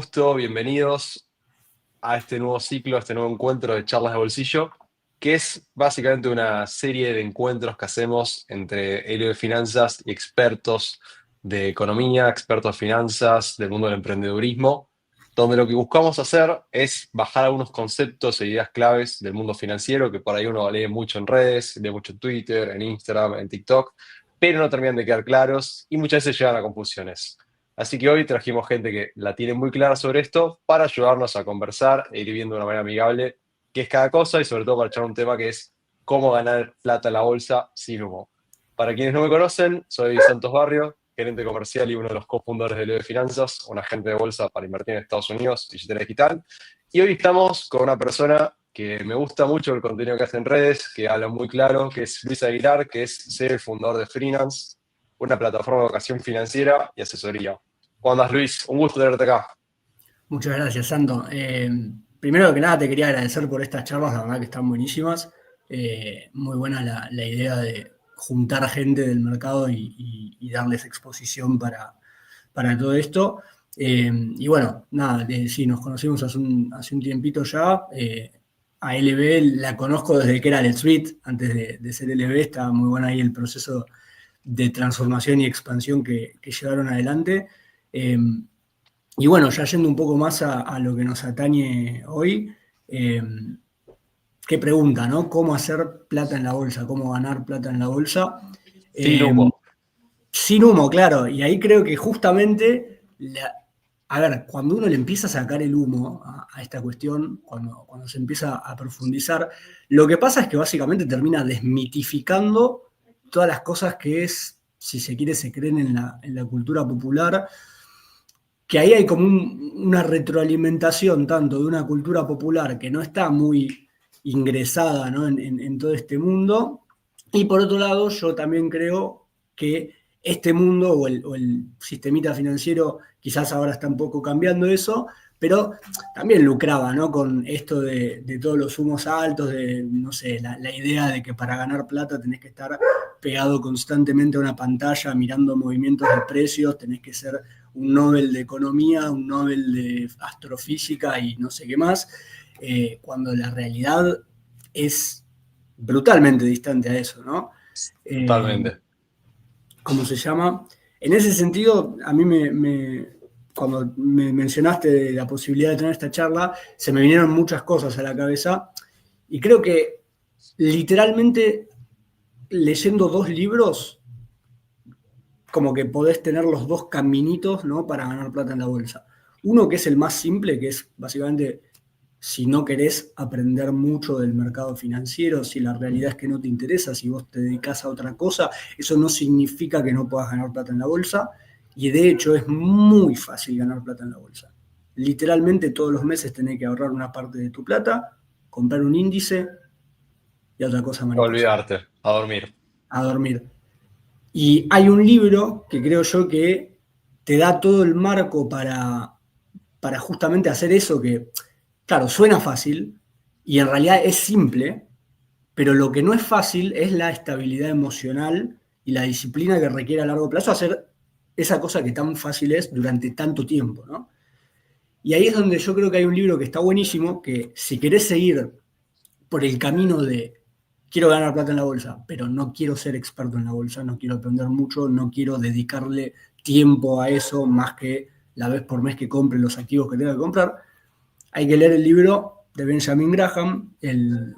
Gusto, bienvenidos a este nuevo ciclo, a este nuevo encuentro de charlas de bolsillo, que es básicamente una serie de encuentros que hacemos entre Helio de Finanzas y expertos de economía, expertos de finanzas, del mundo del emprendedurismo, donde lo que buscamos hacer es bajar algunos conceptos e ideas claves del mundo financiero que por ahí uno lee mucho en redes, lee mucho en Twitter, en Instagram, en TikTok, pero no terminan de quedar claros y muchas veces llegan a confusiones. Así que hoy trajimos gente que la tiene muy clara sobre esto para ayudarnos a conversar e ir viendo de una manera amigable qué es cada cosa y sobre todo para echar un tema que es cómo ganar plata en la bolsa sin humo. Para quienes no me conocen, soy Santos Barrio, gerente comercial y uno de los cofundadores de Leo de Finanzas, un agente de bolsa para invertir en Estados Unidos, billetera digital. Y hoy estamos con una persona que me gusta mucho el contenido que hace en redes, que habla muy claro, que es Luis Aguilar, que es el fundador de Freelance, una plataforma de educación financiera y asesoría. ¿Cómo andas, Luis? Un gusto tenerte acá. Muchas gracias, Santo. Primero que nada, te quería agradecer por estas charlas, la verdad que están buenísimas. Muy buena la idea de juntar gente del mercado y darles exposición para todo esto. Y bueno, nada, sí, nos conocimos hace un tiempito ya. A LB la conozco desde que era Let's Beat, antes de ser LB, estaba muy bueno ahí el proceso de transformación y expansión que llevaron adelante. Eh, y bueno, ya yendo un poco más a lo que nos atañe hoy, eh, qué pregunta, ¿no? ¿Cómo hacer plata en la bolsa? ¿Cómo ganar plata en la bolsa? Sin Eh, humo. Sin humo, claro. Y ahí creo que justamente, a ver, cuando uno le empieza a sacar el humo a esta cuestión, cuando se empieza a profundizar, lo que pasa es que básicamente termina desmitificando todas las cosas que si se quiere, se creen en la cultura popular, que ahí hay como una retroalimentación tanto de una cultura popular que no está muy ingresada, ¿no? en todo este mundo, y por otro lado yo también creo que este mundo o el sistemita financiero quizás ahora está un poco cambiando eso, pero también lucraba, ¿no? Con esto de todos los humos altos, de, no sé, la idea de que para ganar plata tenés que estar pegado constantemente a una pantalla mirando movimientos de precios, tenés que ser un Nobel de Economía, un Nobel de Astrofísica y no sé qué más, cuando la realidad es brutalmente distante a eso, ¿no? Eh, Totalmente. ¿Cómo se llama? En ese sentido, a mí cuando me mencionaste la posibilidad de tener esta charla, se me vinieron muchas cosas a la cabeza y creo que literalmente leyendo dos libros, como que podés tener los dos caminitos, ¿no? Para ganar plata en la bolsa. Uno que es el más simple, que es básicamente si no querés aprender mucho del mercado financiero, si la realidad es que no te interesa, si vos te dedicás a otra cosa, eso no significa que no puedas ganar plata en la bolsa. Y de hecho es muy fácil ganar plata en la bolsa. Literalmente todos los meses tenés que ahorrar una parte de tu plata, comprar un índice y otra cosa mariposa. Olvidarte, a dormir. A dormir. Y hay un libro que creo yo que te da todo el marco para justamente hacer eso que, claro, suena fácil y en realidad es simple, pero lo que no es fácil es la estabilidad emocional y la disciplina que requiere a largo plazo hacer esa cosa que tan fácil es durante tanto tiempo, ¿no? Y ahí es donde yo creo que hay un libro que está buenísimo, que si querés seguir por el camino de quiero ganar plata en la bolsa, pero no quiero ser experto en la bolsa, no quiero aprender mucho, no quiero dedicarle tiempo a eso más que la vez por mes que compre los activos que tenga que comprar, hay que leer el libro de Benjamin Graham, el,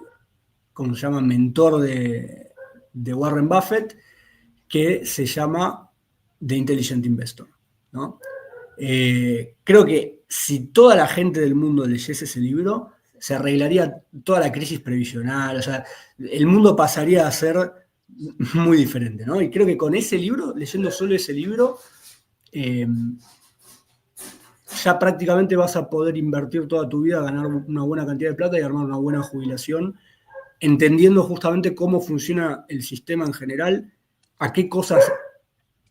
como se llama, mentor de Warren Buffett, que se llama The Intelligent Investor, ¿no? Creo que si toda la gente del mundo leyese ese libro, se arreglaría toda la crisis previsional, o sea, el mundo pasaría a ser muy diferente, ¿no? Y creo que con ese libro, leyendo solo ese libro, eh, ya prácticamente vas a poder invertir toda tu vida, ganar una buena cantidad de plata y armar una buena jubilación, entendiendo justamente cómo funciona el sistema en general, a qué cosas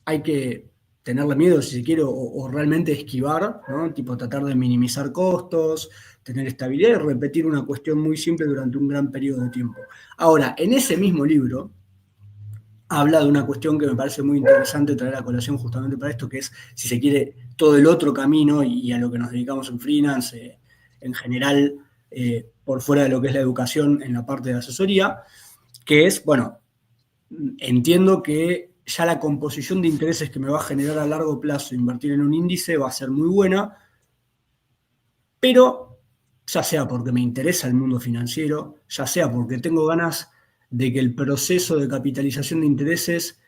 hay que tenerle miedo si se quiere o realmente esquivar, ¿no? Tipo tratar de minimizar costos, tener estabilidad y repetir una cuestión muy simple durante un gran periodo de tiempo. Ahora, en ese mismo libro habla de una cuestión que me parece muy interesante traer a colación justamente para esto, que es, si se quiere, todo el otro camino y a lo que nos dedicamos en freelance, en general, por fuera de lo que es la educación en la parte de asesoría, que es, bueno, entiendo que ya la composición de intereses que me va a generar a largo plazo invertir en un índice va a ser muy buena, pero ya sea porque me interesa el mundo financiero, ya sea porque tengo ganas de que el proceso de capitalización de intereses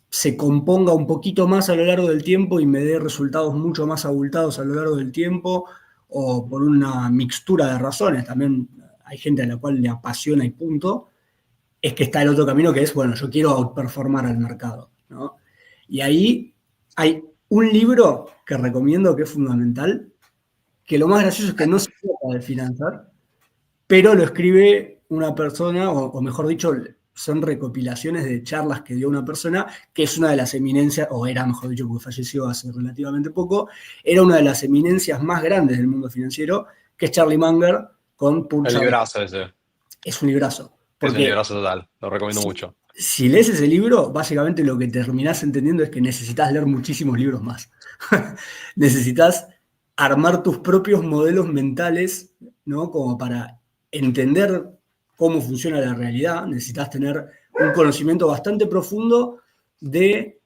se componga un poquito más a lo largo del tiempo y me dé resultados mucho más abultados a lo largo del tiempo, o por una mixtura de razones, también hay gente a la cual le apasiona y punto, es que está el otro camino que es, bueno, yo quiero outperformar al mercado, ¿no? Y ahí hay un libro que recomiendo que es fundamental, que lo más gracioso es que no se trata de finanzas, pero lo escribe una persona, o mejor dicho, son recopilaciones de charlas que dio una persona, que es una de las eminencias, o era, mejor dicho, porque falleció hace relativamente poco, era una de las eminencias más grandes del mundo financiero, que es Charlie Munger con El Punch Out. librazo ese. Es un librazo. Es un Porque librazo total. Lo recomiendo si, mucho. si lees ese libro, básicamente lo que terminás entendiendo es que necesitas leer muchísimos libros más. Necesitas armar tus propios modelos mentales, ¿no? Como para entender cómo funciona la realidad. Necesitas tener un conocimiento bastante profundo de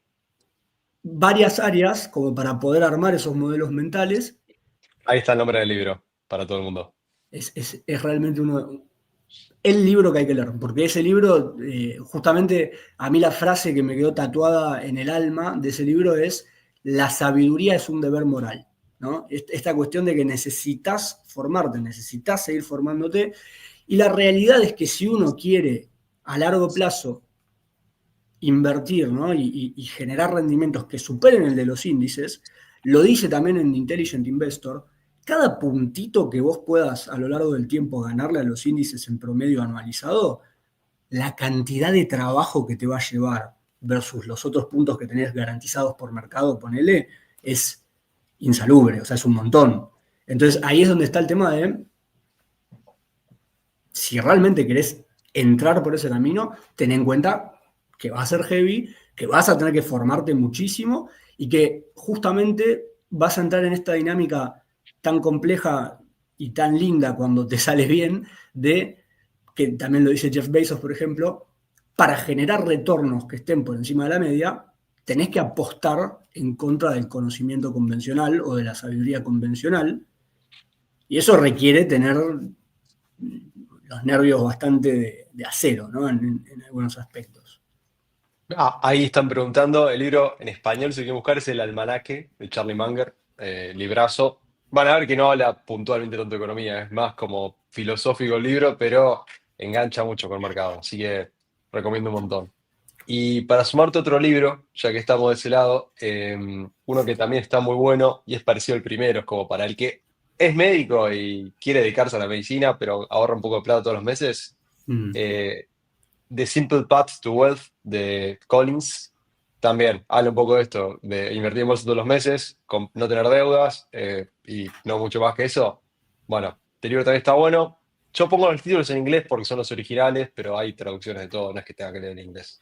varias áreas como para poder armar esos modelos mentales. Ahí está el nombre del libro, para todo el mundo. Es realmente el libro que hay que leer, porque ese libro, justamente a mí la frase que me quedó tatuada en el alma de ese libro es: la sabiduría es un deber moral, ¿no? Esta cuestión de que necesitas formarte, necesitas seguir formándote, y la realidad es que si uno quiere a largo plazo invertir, ¿no? y generar rendimientos que superen el de los índices, lo dice también en Intelligent Investor, cada puntito que vos puedas a lo largo del tiempo ganarle a los índices en promedio anualizado, la cantidad de trabajo que te va a llevar versus los otros puntos que tenés garantizados por mercado, ponele, es insalubre, o sea, es un montón. Entonces ahí es donde está el tema de, si realmente querés entrar por ese camino, ten en cuenta que va a ser heavy, que vas a tener que formarte muchísimo y que justamente vas a entrar en esta dinámica tan compleja y tan linda cuando te sale bien, de, que también lo dice Jeff Bezos, por ejemplo, para generar retornos que estén por encima de la media, tenés que apostar en contra del conocimiento convencional o de la sabiduría convencional, y eso requiere tener los nervios bastante de acero, ¿no? En algunos aspectos. Ahí están preguntando, el libro en español, si quieren buscar, es El Almanaque de Charlie Munger, librazo. Van a ver que no habla puntualmente tanto de economía, es más como filosófico el libro, pero engancha mucho con el mercado, así que recomiendo un montón. Y para sumarte otro libro, ya que estamos de ese lado, uno que también está muy bueno y es parecido al primero, es como para el que es médico y quiere dedicarse a la medicina, pero ahorra un poco de plata todos los meses. Mm. eh, The Simple Path to Wealth de Collins también habla un poco de esto, de invertir en bolsa todos los meses, no tener deudas y no mucho más que eso. Bueno, este libro también está bueno. Yo pongo los títulos en inglés porque son los originales, pero hay traducciones de todo, no es que tenga que leer en inglés.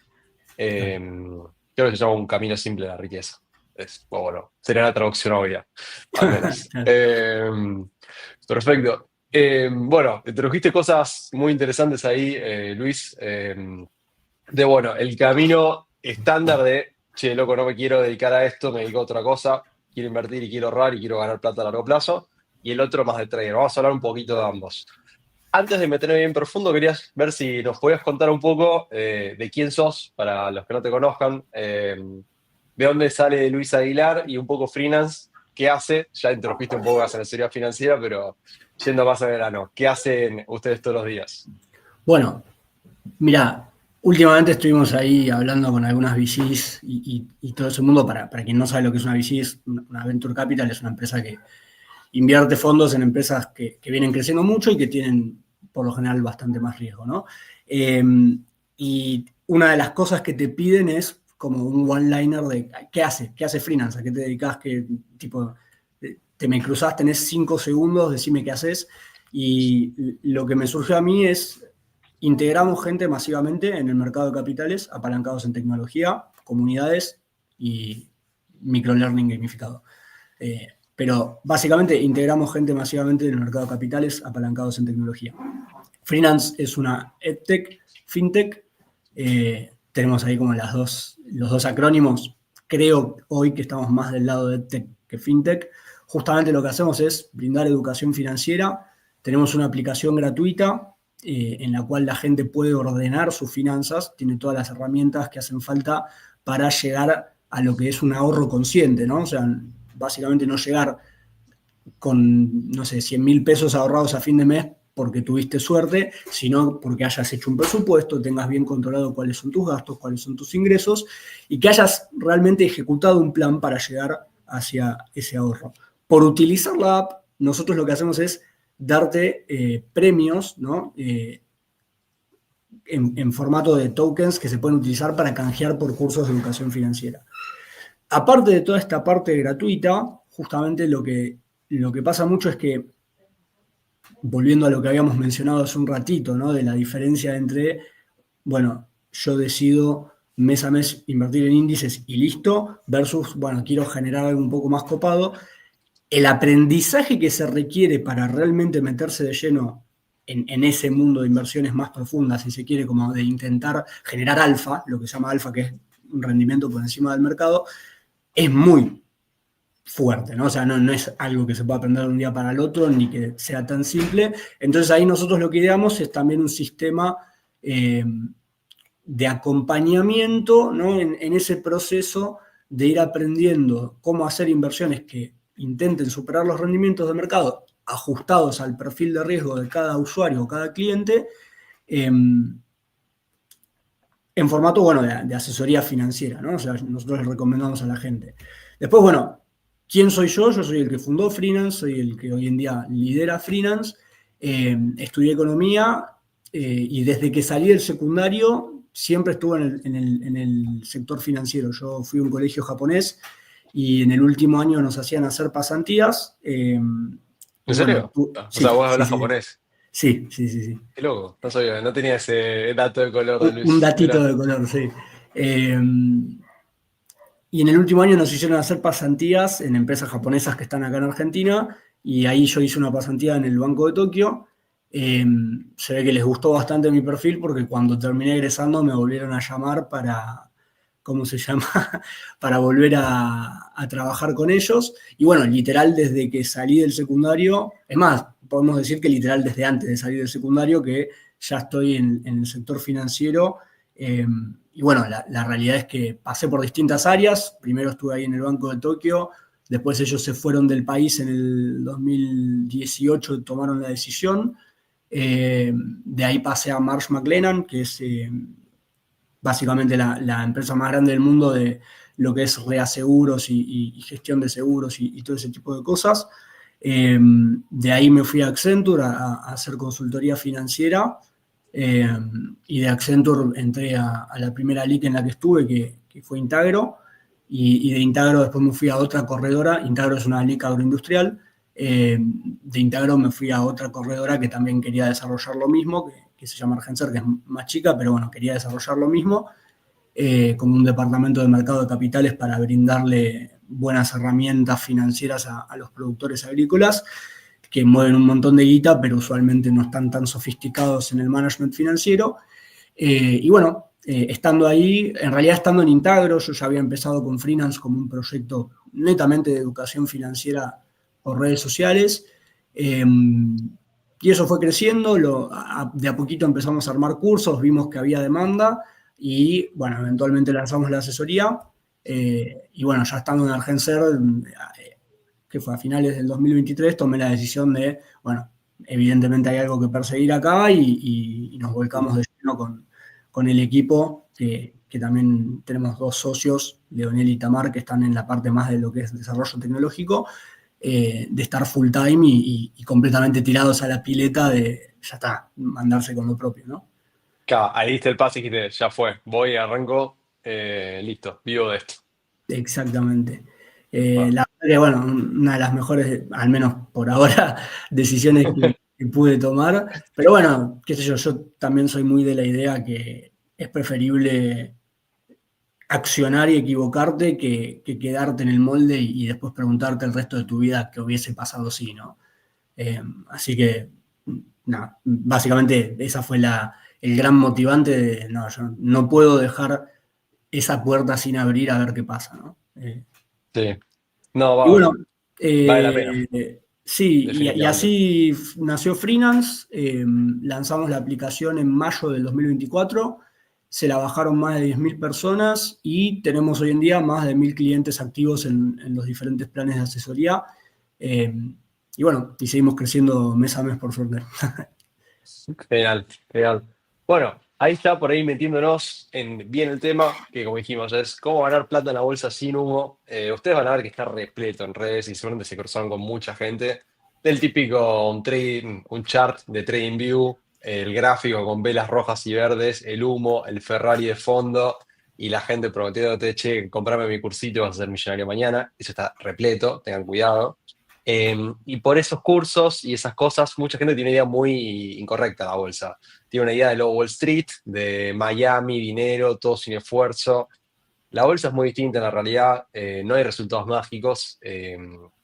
Claro. Eh, Creo que se llama Un camino simple a la riqueza. Bueno, sería la traducción obvia, al menos. Claro. Perfecto. Bueno, introdujiste cosas muy interesantes ahí, Luis. Bueno, el camino estándar de, che, loco, no me quiero dedicar a esto, me dedico a otra cosa, quiero invertir y quiero ahorrar y quiero ganar plata a largo plazo. Y el otro más de trader. Vamos a hablar un poquito de ambos. Antes de meterme bien profundo, quería ver si nos podías contar un poco de quién sos, para los que no te conozcan, de dónde sale Luis Aguilar y un poco freelance, qué hace. Ya introdujiste un poco la asesoría financiera, pero yendo más a verano, ¿qué hacen ustedes todos los días? Bueno, mira, últimamente estuvimos ahí hablando con algunas VCs y todo ese mundo. Para quien no sabe lo que es una VC, es una Venture Capital, es una empresa que invierte fondos en empresas que vienen creciendo mucho y que tienen, por lo general, bastante más riesgo, ¿no? Y una de las cosas que te piden es como un one-liner de ¿qué hace? ¿Qué hace freelance? ¿A qué te dedicas? ¿Qué tipo? Te me cruzás, tenés 5 segundos, decime qué haces. Y lo que me surgió a mí es integramos gente masivamente en el mercado de capitales apalancados en tecnología, comunidades y microlearning gamificado. Pero básicamente integramos gente masivamente en el mercado de capitales apalancados en tecnología. Freelance es una EdTech, FinTech. Tenemos ahí como los dos acrónimos. Creo hoy que estamos más del lado de EdTech que FinTech. Justamente lo que hacemos es brindar educación financiera. Tenemos una aplicación gratuita en la cual la gente puede ordenar sus finanzas, tiene todas las herramientas que hacen falta para llegar a lo que es un ahorro consciente, ¿no? O sea, básicamente no llegar con, no sé, 100.000 pesos ahorrados a fin de mes porque tuviste suerte, sino porque hayas hecho un presupuesto, tengas bien controlado cuáles son tus gastos, cuáles son tus ingresos y que hayas realmente ejecutado un plan para llegar hacia ese ahorro. Por utilizar la app, nosotros lo que hacemos es darte premios, ¿no? En formato de tokens que se pueden utilizar para canjear por cursos de educación financiera. Aparte de toda esta parte gratuita, justamente lo que pasa mucho es que, volviendo a lo que habíamos mencionado hace un ratito, ¿no? De la diferencia entre, bueno, yo decido mes a mes invertir en índices y listo, versus, bueno, quiero generar algo un poco más copado. El aprendizaje que se requiere para realmente meterse de lleno en ese mundo de inversiones más profundas, si se quiere, como de intentar generar alfa, lo que se llama alfa, que es un rendimiento por encima del mercado, es muy fuerte, ¿no? O sea, no es algo que se pueda aprender de un día para el otro, ni que sea tan simple. Entonces ahí nosotros lo que ideamos es también un sistema de acompañamiento, ¿no? En ese proceso de ir aprendiendo cómo hacer inversiones que intenten superar los rendimientos de mercado ajustados al perfil de riesgo de cada usuario o cada cliente, en formato, bueno, de asesoría financiera, ¿no? O sea, nosotros les recomendamos a la gente. Después, bueno, ¿quién soy yo? Yo soy el que fundó Freelance, soy el que hoy en día lidera Freelance. Estudié economía y desde que salí del secundario siempre estuve en el sector financiero. Yo fui a un colegio japonés y en el último año nos hacían hacer pasantías. ¿En Bueno, serio? O sea, sí, vos sí, hablas sí. japonés. Sí, sí, sí, sí. Qué loco, no sabía, no tenía ese dato de color de Un Luis. datito Mira, de color, sí. Y en el último año nos hicieron hacer pasantías en empresas japonesas que están acá en Argentina, y ahí yo hice una pasantía en el Banco de Tokio. Se ve que les gustó bastante mi perfil porque cuando terminé egresando me volvieron a llamar para, ¿cómo se llama? Para volver a trabajar con ellos. Y bueno, literal desde que salí del secundario, es más, podemos decir que literal desde antes de salir del secundario que ya estoy en el sector financiero. Y bueno, la realidad es que pasé por distintas áreas. Primero estuve ahí en el Banco de Tokio, después ellos se fueron del país en el 2018, tomaron la decisión. De ahí pasé a Marsh McLennan, que es básicamente la empresa más grande del mundo de lo que es reaseguros y gestión de seguros y todo ese tipo de cosas. De ahí me fui a Accenture a hacer consultoría financiera. Y de Accenture entré a la primera LIC en la que estuve, que fue Intagro, y de Intagro después me fui a otra corredora. Intagro es una LIC agroindustrial. De Intagro me fui a otra corredora que también quería desarrollar lo mismo, que se llama Argencer, que es más chica, pero bueno, quería desarrollar lo mismo, como un departamento de mercado de capitales para brindarle buenas herramientas financieras a los productores agrícolas que mueven un montón de guita, pero usualmente no están tan sofisticados en el management financiero. Y bueno, estando ahí, en realidad estando en Intagro, yo ya había empezado con Freelance como un proyecto netamente de educación financiera por redes sociales. Y eso fue creciendo, de a poquito empezamos a armar cursos, vimos que había demanda y bueno, eventualmente lanzamos la asesoría. Y bueno, ya estando en Argencer, que fue a finales del 2023, tomé la decisión de, bueno, evidentemente hay algo que perseguir acá y nos volcamos de lleno con el equipo, que también tenemos dos socios, Leonel y Tamar, que están en la parte más de lo que es desarrollo tecnológico, de estar full time y completamente tirados a la pileta de, ya está, mandarse con lo propio, ¿no? claro, ahí diste el pase y dijiste, ya fue, voy, arranco, listo, vivo de esto. Exactamente. Ah, La verdad que, bueno, una de las mejores, al menos por ahora, decisiones que que pude tomar. Pero bueno, qué sé yo también soy muy de la idea que es preferible accionar y equivocarte que quedarte en el molde y después preguntarte el resto de tu vida qué hubiese pasado si, ¿no? Así que, nada, básicamente esa fue el gran motivante de, no, yo no puedo dejar esa puerta sin abrir a ver qué pasa, ¿no? Sí. No, Y bueno, vale la pena, sí, y definitivamente. así nació Freelance. Lanzamos la aplicación en mayo del 2024. Se la bajaron más de 10.000 personas y tenemos hoy en día más de 1.000 clientes activos en los diferentes planes de asesoría. Eh, y bueno, y seguimos creciendo mes a mes, por suerte. Genial, genial. Bueno, ahí está por ahí metiéndonos en bien el tema, que como dijimos, es cómo ganar plata en la bolsa sin humo. Ustedes van a ver que está repleto en redes y seguramente se cruzaron con mucha gente. Del típico un chart de TradingView, el gráfico con velas rojas y verdes, el humo, el Ferrari de fondo y la gente prometiéndote, che, comprame mi cursito y vas a ser millonario mañana. Eso está repleto, tengan cuidado. Y por esos cursos y esas cosas, mucha gente tiene una idea muy incorrecta de la bolsa. Tiene una idea de Lobo Wall Street, de Miami, dinero, todo sin esfuerzo. La bolsa es muy distinta en la realidad, no hay resultados mágicos.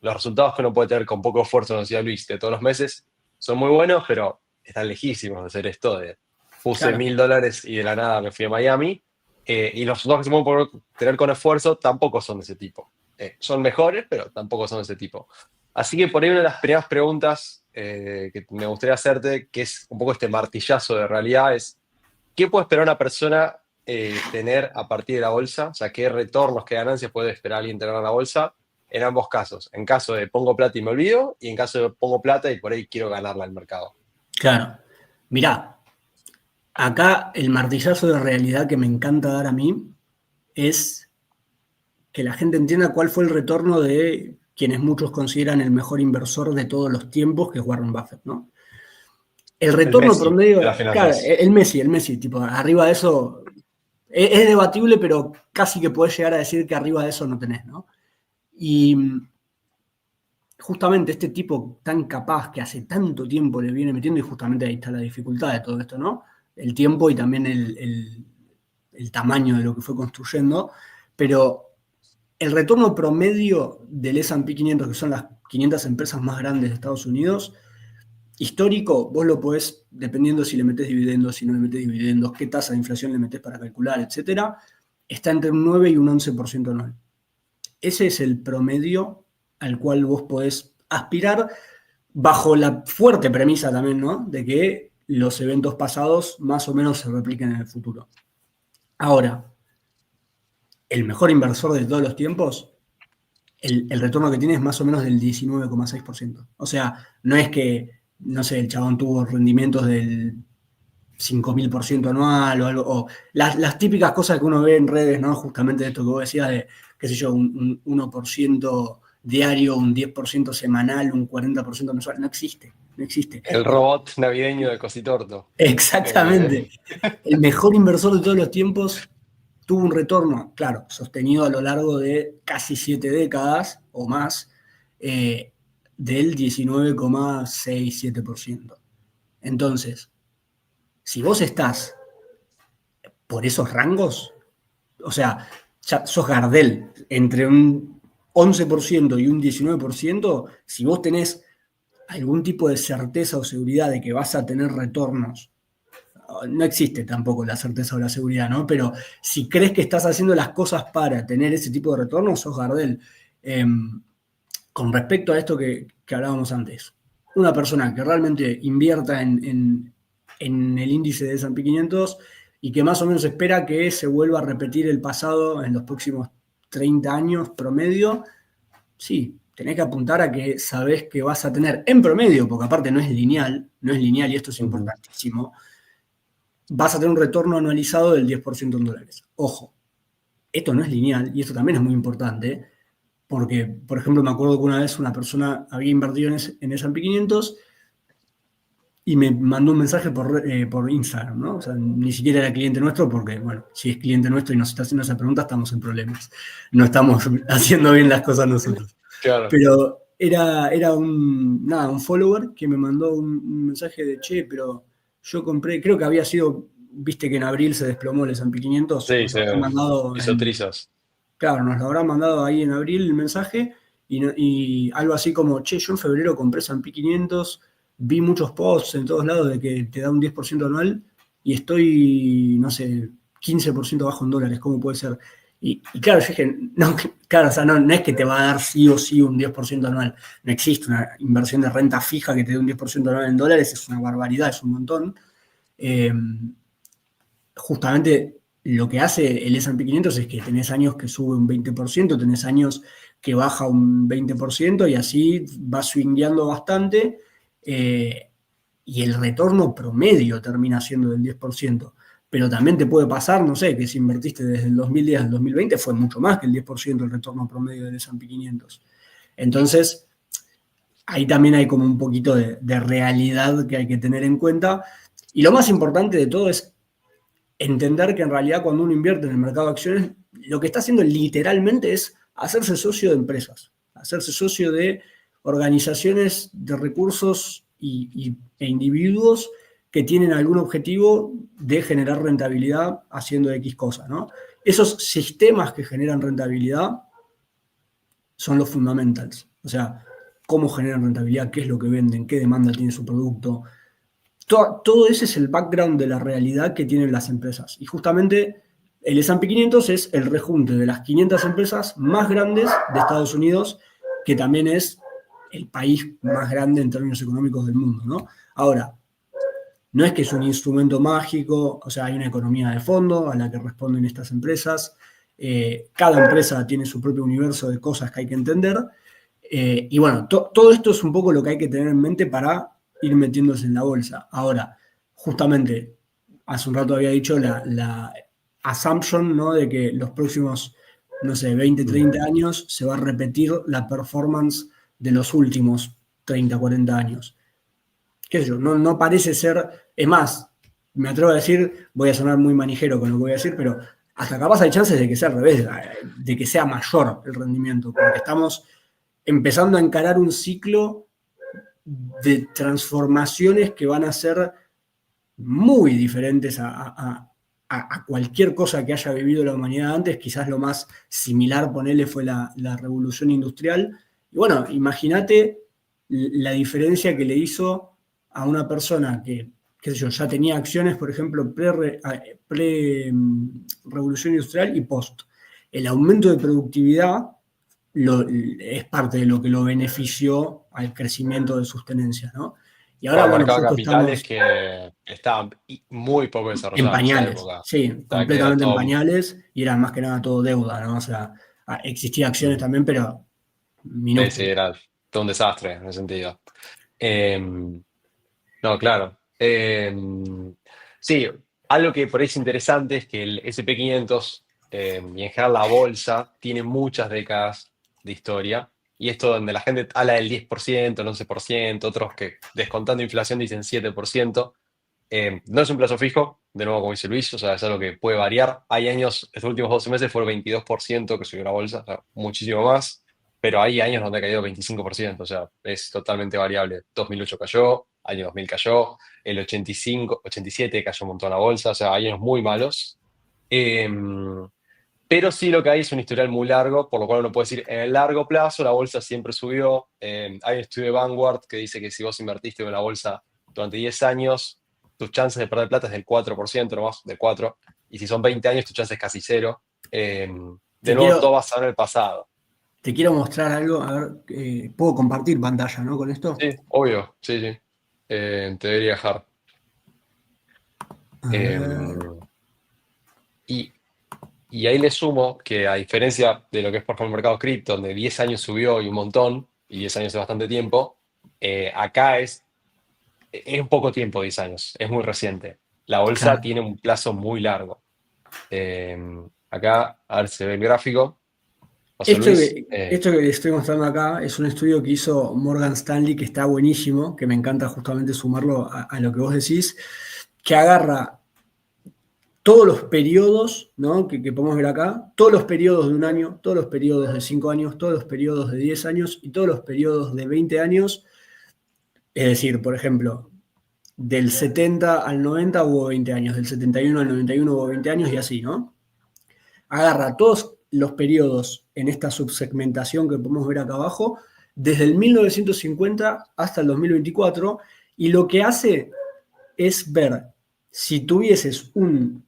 Los resultados que uno puede tener con poco esfuerzo, como decía Luis, de todos los meses, son muy buenos, pero están lejísimos de hacer esto de puse Claro, $1.000 y de la nada me fui a Miami. Y los resultados que se pueden poder tener con esfuerzo tampoco son de ese tipo. Son mejores, pero tampoco son de ese tipo. Así que por ahí una de las primeras preguntas que me gustaría hacerte, que es un poco este martillazo de realidad, es ¿qué puede esperar una persona tener a partir de la bolsa? O sea, ¿qué retornos, qué ganancias puede esperar alguien tener en la bolsa? En ambos casos, en caso de pongo plata y me olvido, y en caso de pongo plata y por ahí quiero ganarla al mercado. claro. Mirá, acá el martillazo de realidad que me encanta dar a mí es que la gente entienda cuál fue el retorno de quienes muchos consideran el mejor inversor de todos los tiempos, que es Warren Buffett, ¿no? El El retorno Messi de las promedio, claro, finanzas. El Messi, tipo, arriba de eso, es debatible, pero casi que podés llegar a decir que arriba de eso no tenés, ¿no? Y justamente este tipo tan capaz que hace tanto tiempo le viene metiendo, y justamente ahí está la dificultad de todo esto, ¿no? El tiempo y también el tamaño de lo que fue construyendo, pero el retorno promedio del S&P 500, que son las 500 empresas más grandes de Estados Unidos, histórico, vos lo podés, dependiendo si le metés dividendos, si no le metés dividendos, qué tasa de inflación le metés para calcular, etcétera, está entre un 9 y un 11% anual. Ese es el promedio al cual vos podés aspirar bajo la fuerte premisa también, ¿no? De que los eventos pasados más o menos se repliquen en el futuro. Ahora, el mejor inversor de todos los tiempos, el retorno que tiene es más o menos del 19,6%. O sea, no es que, no sé, el chabón tuvo rendimientos del 5.000% anual o algo, o las típicas cosas que uno ve en redes, ¿no? Justamente esto que vos decías de, qué sé yo, un 1% diario, un 10% semanal, un 40% mensual, no existe, no existe. El robot navideño de Cositorto. Eh, Exactamente. El mejor inversor de todos los tiempos tuvo un retorno, claro, sostenido a lo largo de casi 7 décadas o más, eh, del 19,67%. Entonces, si vos estás por esos rangos, o sea, ya sos Gardel, entre un 11% y un 19%, si vos tenés algún tipo de certeza o seguridad de que vas a tener retornos, no existe tampoco la certeza o la seguridad, ¿no? Pero si crees que estás haciendo las cosas para tener ese tipo de retornos, sos Gardel. Con respecto a esto que hablábamos antes, una persona que realmente invierta en el índice de S&P 500 y que más o menos espera que se vuelva a repetir el pasado en los próximos 30 años promedio, sí, tenés que apuntar a que sabés que vas a tener en promedio, porque aparte no es lineal, no es lineal y esto es Ujú. importantísimo, vas a tener un retorno anualizado del 10% en dólares. Ojo, esto no es lineal y esto también es muy importante, porque, por ejemplo, me acuerdo que una vez una persona había invertido en S&P 500 y me mandó un mensaje por Instagram, ¿no? O sea, ni siquiera era cliente nuestro porque, bueno, si es cliente nuestro y nos está haciendo esa pregunta, estamos en problemas. No estamos haciendo bien las cosas nosotros. Claro. Pero era un follower que me mandó un mensaje de, che, pero yo compré, creo que había sido, viste que en abril se desplomó el S&P 500, Sí, nos lo habrán mandado hizo trizas. claro, nos lo habrán mandado ahí en abril el mensaje y algo así como, che, yo en febrero compré S&P 500, vi muchos posts en todos lados de que te da un 10% anual y estoy, no sé, 15% bajo en dólares, ¿cómo puede ser? Y claro, yo dije, no, claro, o sea, no es que te va a dar sí o sí un 10% anual, no existe una inversión de renta fija que te dé un 10% anual en dólares, es una barbaridad, es un montón. Eh, Justamente lo que hace el S&P 500 es que tenés años que sube un 20%, tenés años que baja un 20% y así va swingueando bastante y el retorno promedio termina siendo del 10%. Pero también te puede pasar, no sé, que si invertiste desde el 2010 al 2020 fue mucho más que el 10% el retorno promedio del S&P 500. Entonces, ahí también hay como un poquito de realidad que hay que tener en cuenta. Y lo más importante de todo es entender que en realidad cuando uno invierte en el mercado de acciones, lo que está haciendo literalmente es hacerse socio de empresas, hacerse socio de organizaciones de recursos e individuos que tienen algún objetivo de generar rentabilidad haciendo X cosas, ¿no? Esos sistemas que generan rentabilidad son los fundamentals. O sea, cómo generan rentabilidad, qué es lo que venden, qué demanda tiene su producto, todo ese es el background de la realidad que tienen las empresas. Y justamente el S&P 500 es el rejunte de las 500 empresas más grandes de Estados Unidos, que también es el país más grande en términos económicos del mundo, ¿no? Ahora, no es que es un instrumento mágico, o sea, hay una economía de fondo a la que responden estas empresas. Cada empresa tiene su propio universo de cosas que hay que entender. Y bueno, todo esto es un poco lo que hay que tener en mente para ir metiéndose en la bolsa. Ahora, justamente, hace un rato había dicho la assumption, ¿no? De que los próximos, no sé, 20, 30 años se va a repetir la performance de los últimos 30, 40 años. Qué sé yo, no parece ser, es más, me atrevo a decir, voy a sonar muy manijero con lo que voy a decir, pero hasta capaz hay chances de que sea al revés, de que sea mayor el rendimiento, porque estamos empezando a encarar un ciclo de transformaciones que van a ser muy diferentes a cualquier cosa que haya vivido la humanidad antes. Quizás lo más similar, ponele, fue la revolución industrial. Y bueno, imagínate la diferencia que le hizo a una persona que, qué sé yo, ya tenía acciones, por ejemplo, pre-revolución industrial y post. El aumento de productividad es parte de lo que lo benefició al crecimiento de sus tenencias, ¿no? Y ahora, Bueno, el bueno, mercado de justo capitales estamos que estaba muy poco en desarrollado en esa pañales, época. sí, O sea, que era completamente en todo, pañales y era más que nada todo deuda, ¿no? O sea, existía acciones mm, también, pero sí, minúsculas. era todo un desastre en ese sentido. No, claro. Sí, algo que por ahí es interesante es que el SP 500 y en general la bolsa tiene muchas décadas de historia. Y esto donde la gente habla del 10%, el 11%, otros que descontando inflación dicen 7%. No es un plazo fijo, de nuevo como dice Luis, o sea, es algo que puede variar. Hay años, estos últimos 12 meses fueron 22% que subió la bolsa, o sea, muchísimo más, pero hay años donde ha caído 25%, o sea, es totalmente variable. 2008 cayó, año 2000 cayó, el 85, 87 cayó un montón la bolsa, o sea, hay años muy malos. Eh, pero sí lo que hay es un historial muy largo, por lo cual uno puede decir, en el largo plazo la bolsa siempre subió. Hay un estudio de Vanguard que dice que si vos invertiste en la bolsa durante 10 años, tus chances de perder plata es del 4% nomás, del 4%. Y si son 20 años, tu chance es casi cero. De Te nuevo, todo quiero, basado en el pasado. te quiero mostrar algo, a ver, puedo compartir pantalla, ¿no? Con esto. Sí, obvio, sí, sí. Te debería dejar. A Eh, ver, y, y ahí le sumo que a diferencia de lo que es por ejemplo el mercado cripto, donde 10 años subió y un montón, y 10 años es bastante tiempo, acá es un poco tiempo, 10 años, es muy reciente. La bolsa claro. tiene un plazo muy largo. Eh, Acá, a ver si se ve el gráfico. José Esto Luis, que, esto que les estoy mostrando acá es un estudio que hizo Morgan Stanley que está buenísimo, que me encanta justamente sumarlo a lo que vos decís, que agarra todos los periodos, ¿no? que podemos ver acá, todos los periodos de un año, todos los periodos de 5 años, todos los periodos de 10 años y todos los periodos de 20 años. Es decir, por ejemplo, del 70 al 90 hubo 20 años, del 71 al 91 hubo 20 años y así, ¿no? Agarra todos los periodos en esta subsegmentación que podemos ver acá abajo, desde el 1950 hasta el 2024, y lo que hace es ver si tuvieses un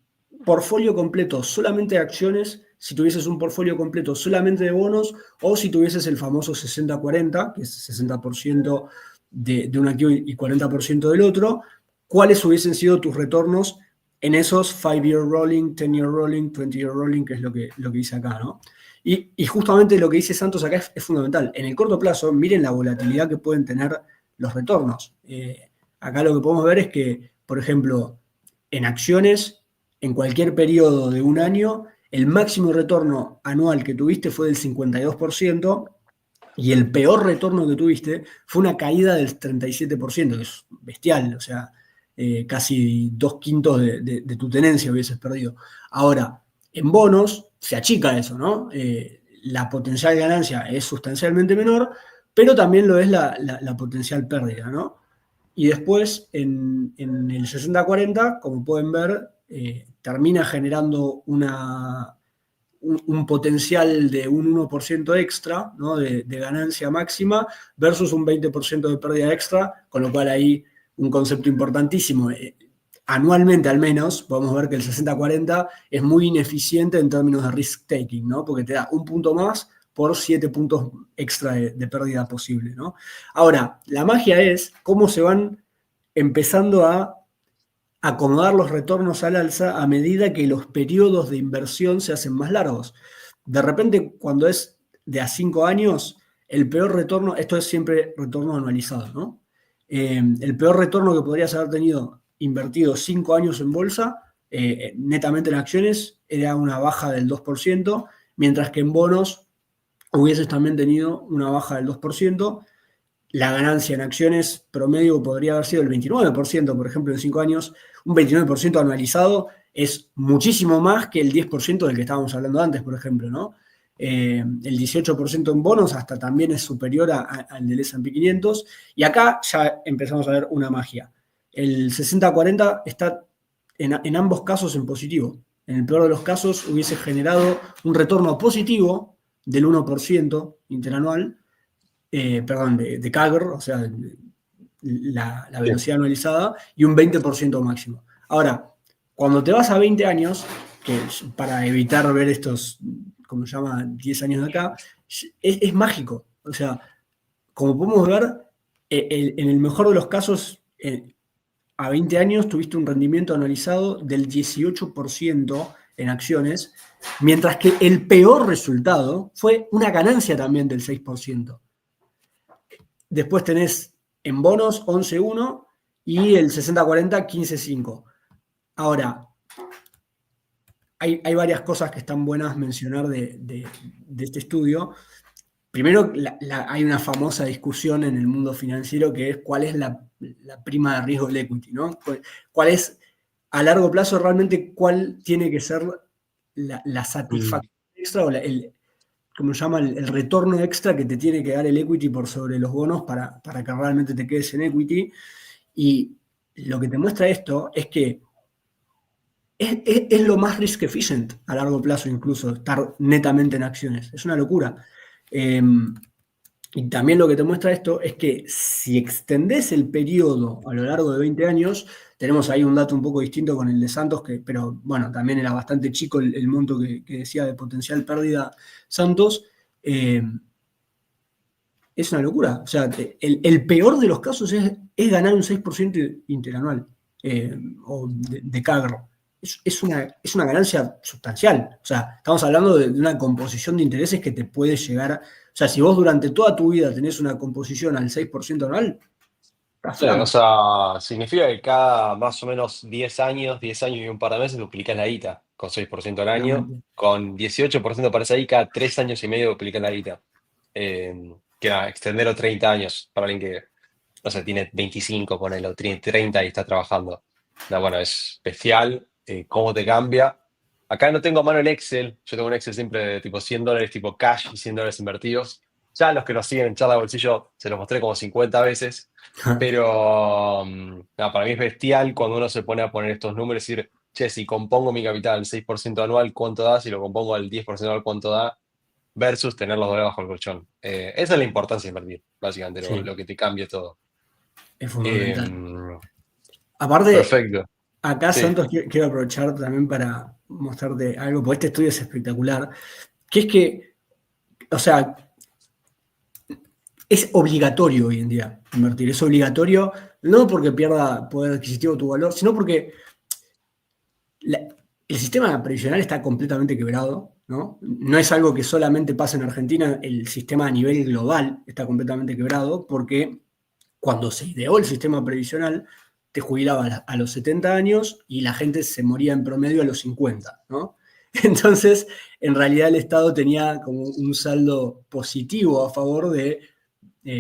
portfolio completo solamente de acciones, si tuvieses un portfolio completo solamente de bonos, o si tuvieses el famoso 60-40, que es 60% de un activo y 40% del otro, cuáles hubiesen sido tus retornos en esos 5-year rolling, 10-year rolling, 20-year rolling, que es lo que dice acá, ¿no? Y justamente lo que dice Santos acá es fundamental. En el corto plazo, miren la volatilidad que pueden tener los retornos. Acá lo que podemos ver es que, por ejemplo, en acciones, en cualquier periodo de un año, el máximo retorno anual que tuviste fue del 52%, y el peor retorno que tuviste fue una caída del 37%, que es bestial, o sea, casi 2/5 de tu tenencia hubieses perdido. Ahora, en bonos se achica eso, ¿no? La potencial ganancia es sustancialmente menor, pero también lo es la potencial pérdida, ¿no? Y después, en el 60-40, como pueden ver, termina generando un potencial de un 1% extra, ¿no? de ganancia máxima versus un 20% de pérdida extra, con lo cual ahí un concepto importantísimo. Anualmente al menos podemos ver que el 60-40 es muy ineficiente en términos de risk taking, ¿no? Porque te da un punto más por 7 puntos extra de pérdida posible, ¿no? Ahora, la magia es cómo se van empezando a acomodar los retornos al alza a medida que los periodos de inversión se hacen más largos. De repente, cuando es de a 5 años, el peor retorno, esto es siempre retorno anualizado, ¿no? El peor retorno que podrías haber tenido invertido 5 años en bolsa, netamente en acciones, era una baja del 2%, mientras que en bonos hubieses también tenido una baja del 2%. La ganancia en acciones promedio podría haber sido el 29%, por ejemplo, en 5 años. Un 29% anualizado es muchísimo más que el 10% del que estábamos hablando antes, por ejemplo, ¿no? El 18% en bonos hasta también es superior al del S&P 500. Y acá ya empezamos a ver una magia. El 60-40 está en ambos casos en positivo. En el peor de los casos hubiese generado un retorno positivo del 1% interanual, perdón, de CAGR, o sea, la Sí. velocidad anualizada, y un 20% máximo. Ahora, cuando te vas a 20 años, que para evitar ver estos, como se llama, 10 años de acá, es mágico. O sea, como podemos ver, en el mejor de los casos, a 20 años tuviste un rendimiento anualizado del 18% en acciones, mientras que el peor resultado fue una ganancia también del 6%. Después tenés en bonos 11-1 y el 60-40 15-5. Ahora, hay varias cosas que están buenas mencionar de este estudio. Primero, hay una famosa discusión en el mundo financiero que es cuál es la prima de riesgo del equity, ¿no? ¿Cuál es, a largo plazo, realmente cuál tiene que ser la Mm. satisfacción extra o como se llama, el retorno extra que te tiene que dar el equity por sobre los bonos para que realmente te quedes en equity? Y lo que te muestra esto es que es lo más risk efficient a largo plazo, incluso estar netamente en acciones. Es una locura. Eh, y también lo que te muestra esto es que si extendés el periodo a lo largo de 20 años, tenemos ahí un dato un poco distinto con el de Santos, pero bueno, también era bastante chico el monto que decía de potencial pérdida Santos. eh, es una locura. O sea, el peor de los casos es ganar un 6% interanual, o de CAGR. Es una ganancia sustancial. O sea, estamos hablando de una composición de intereses que te puede llegar. O sea, si vos durante toda tu vida tenés una composición al 6% anual, estás O flaco. sea, significa que cada más o menos 10 años y un par de meses duplicas la guita, con 6% al año, Claramente. con 18% para esa ahí, cada 3 años y medio duplicas la guita. Que nada, extenderlo 30 años para alguien que, no sé, tiene 25, ponelo, tiene 30 y está trabajando. No, bueno, es bestial. cómo te cambia. Acá no tengo a mano el Excel, yo tengo un Excel siempre de tipo $100 tipo cash y $100 invertidos. Ya los que nos siguen en Charla de Bolsillo se los mostré como 50 veces, pero nada, para mí es bestial cuando uno se pone a poner estos números y decir, che, si compongo mi capital al 6% anual, ¿cuánto da? Si lo compongo al 10% anual, ¿cuánto da? Versus tener los dólares bajo el colchón. Esa es la importancia de invertir, básicamente, Sí, lo que te cambia todo. es Eh, fundamental. Aparte, perfecto. acá, Sí, Santos, quiero aprovechar también para mostrarte algo, porque este estudio es espectacular, que es que, o sea, es obligatorio hoy en día invertir. Es obligatorio no porque pierda poder adquisitivo tu valor, sino porque la- el sistema previsional está completamente quebrado, ¿no? No es algo que solamente pasa en Argentina, el sistema a nivel global está completamente quebrado porque cuando se ideó el sistema previsional, te jubilabas a los 70 años y la gente se moría en promedio a los 50, ¿no? Entonces, en realidad el Estado tenía como un saldo positivo a favor de,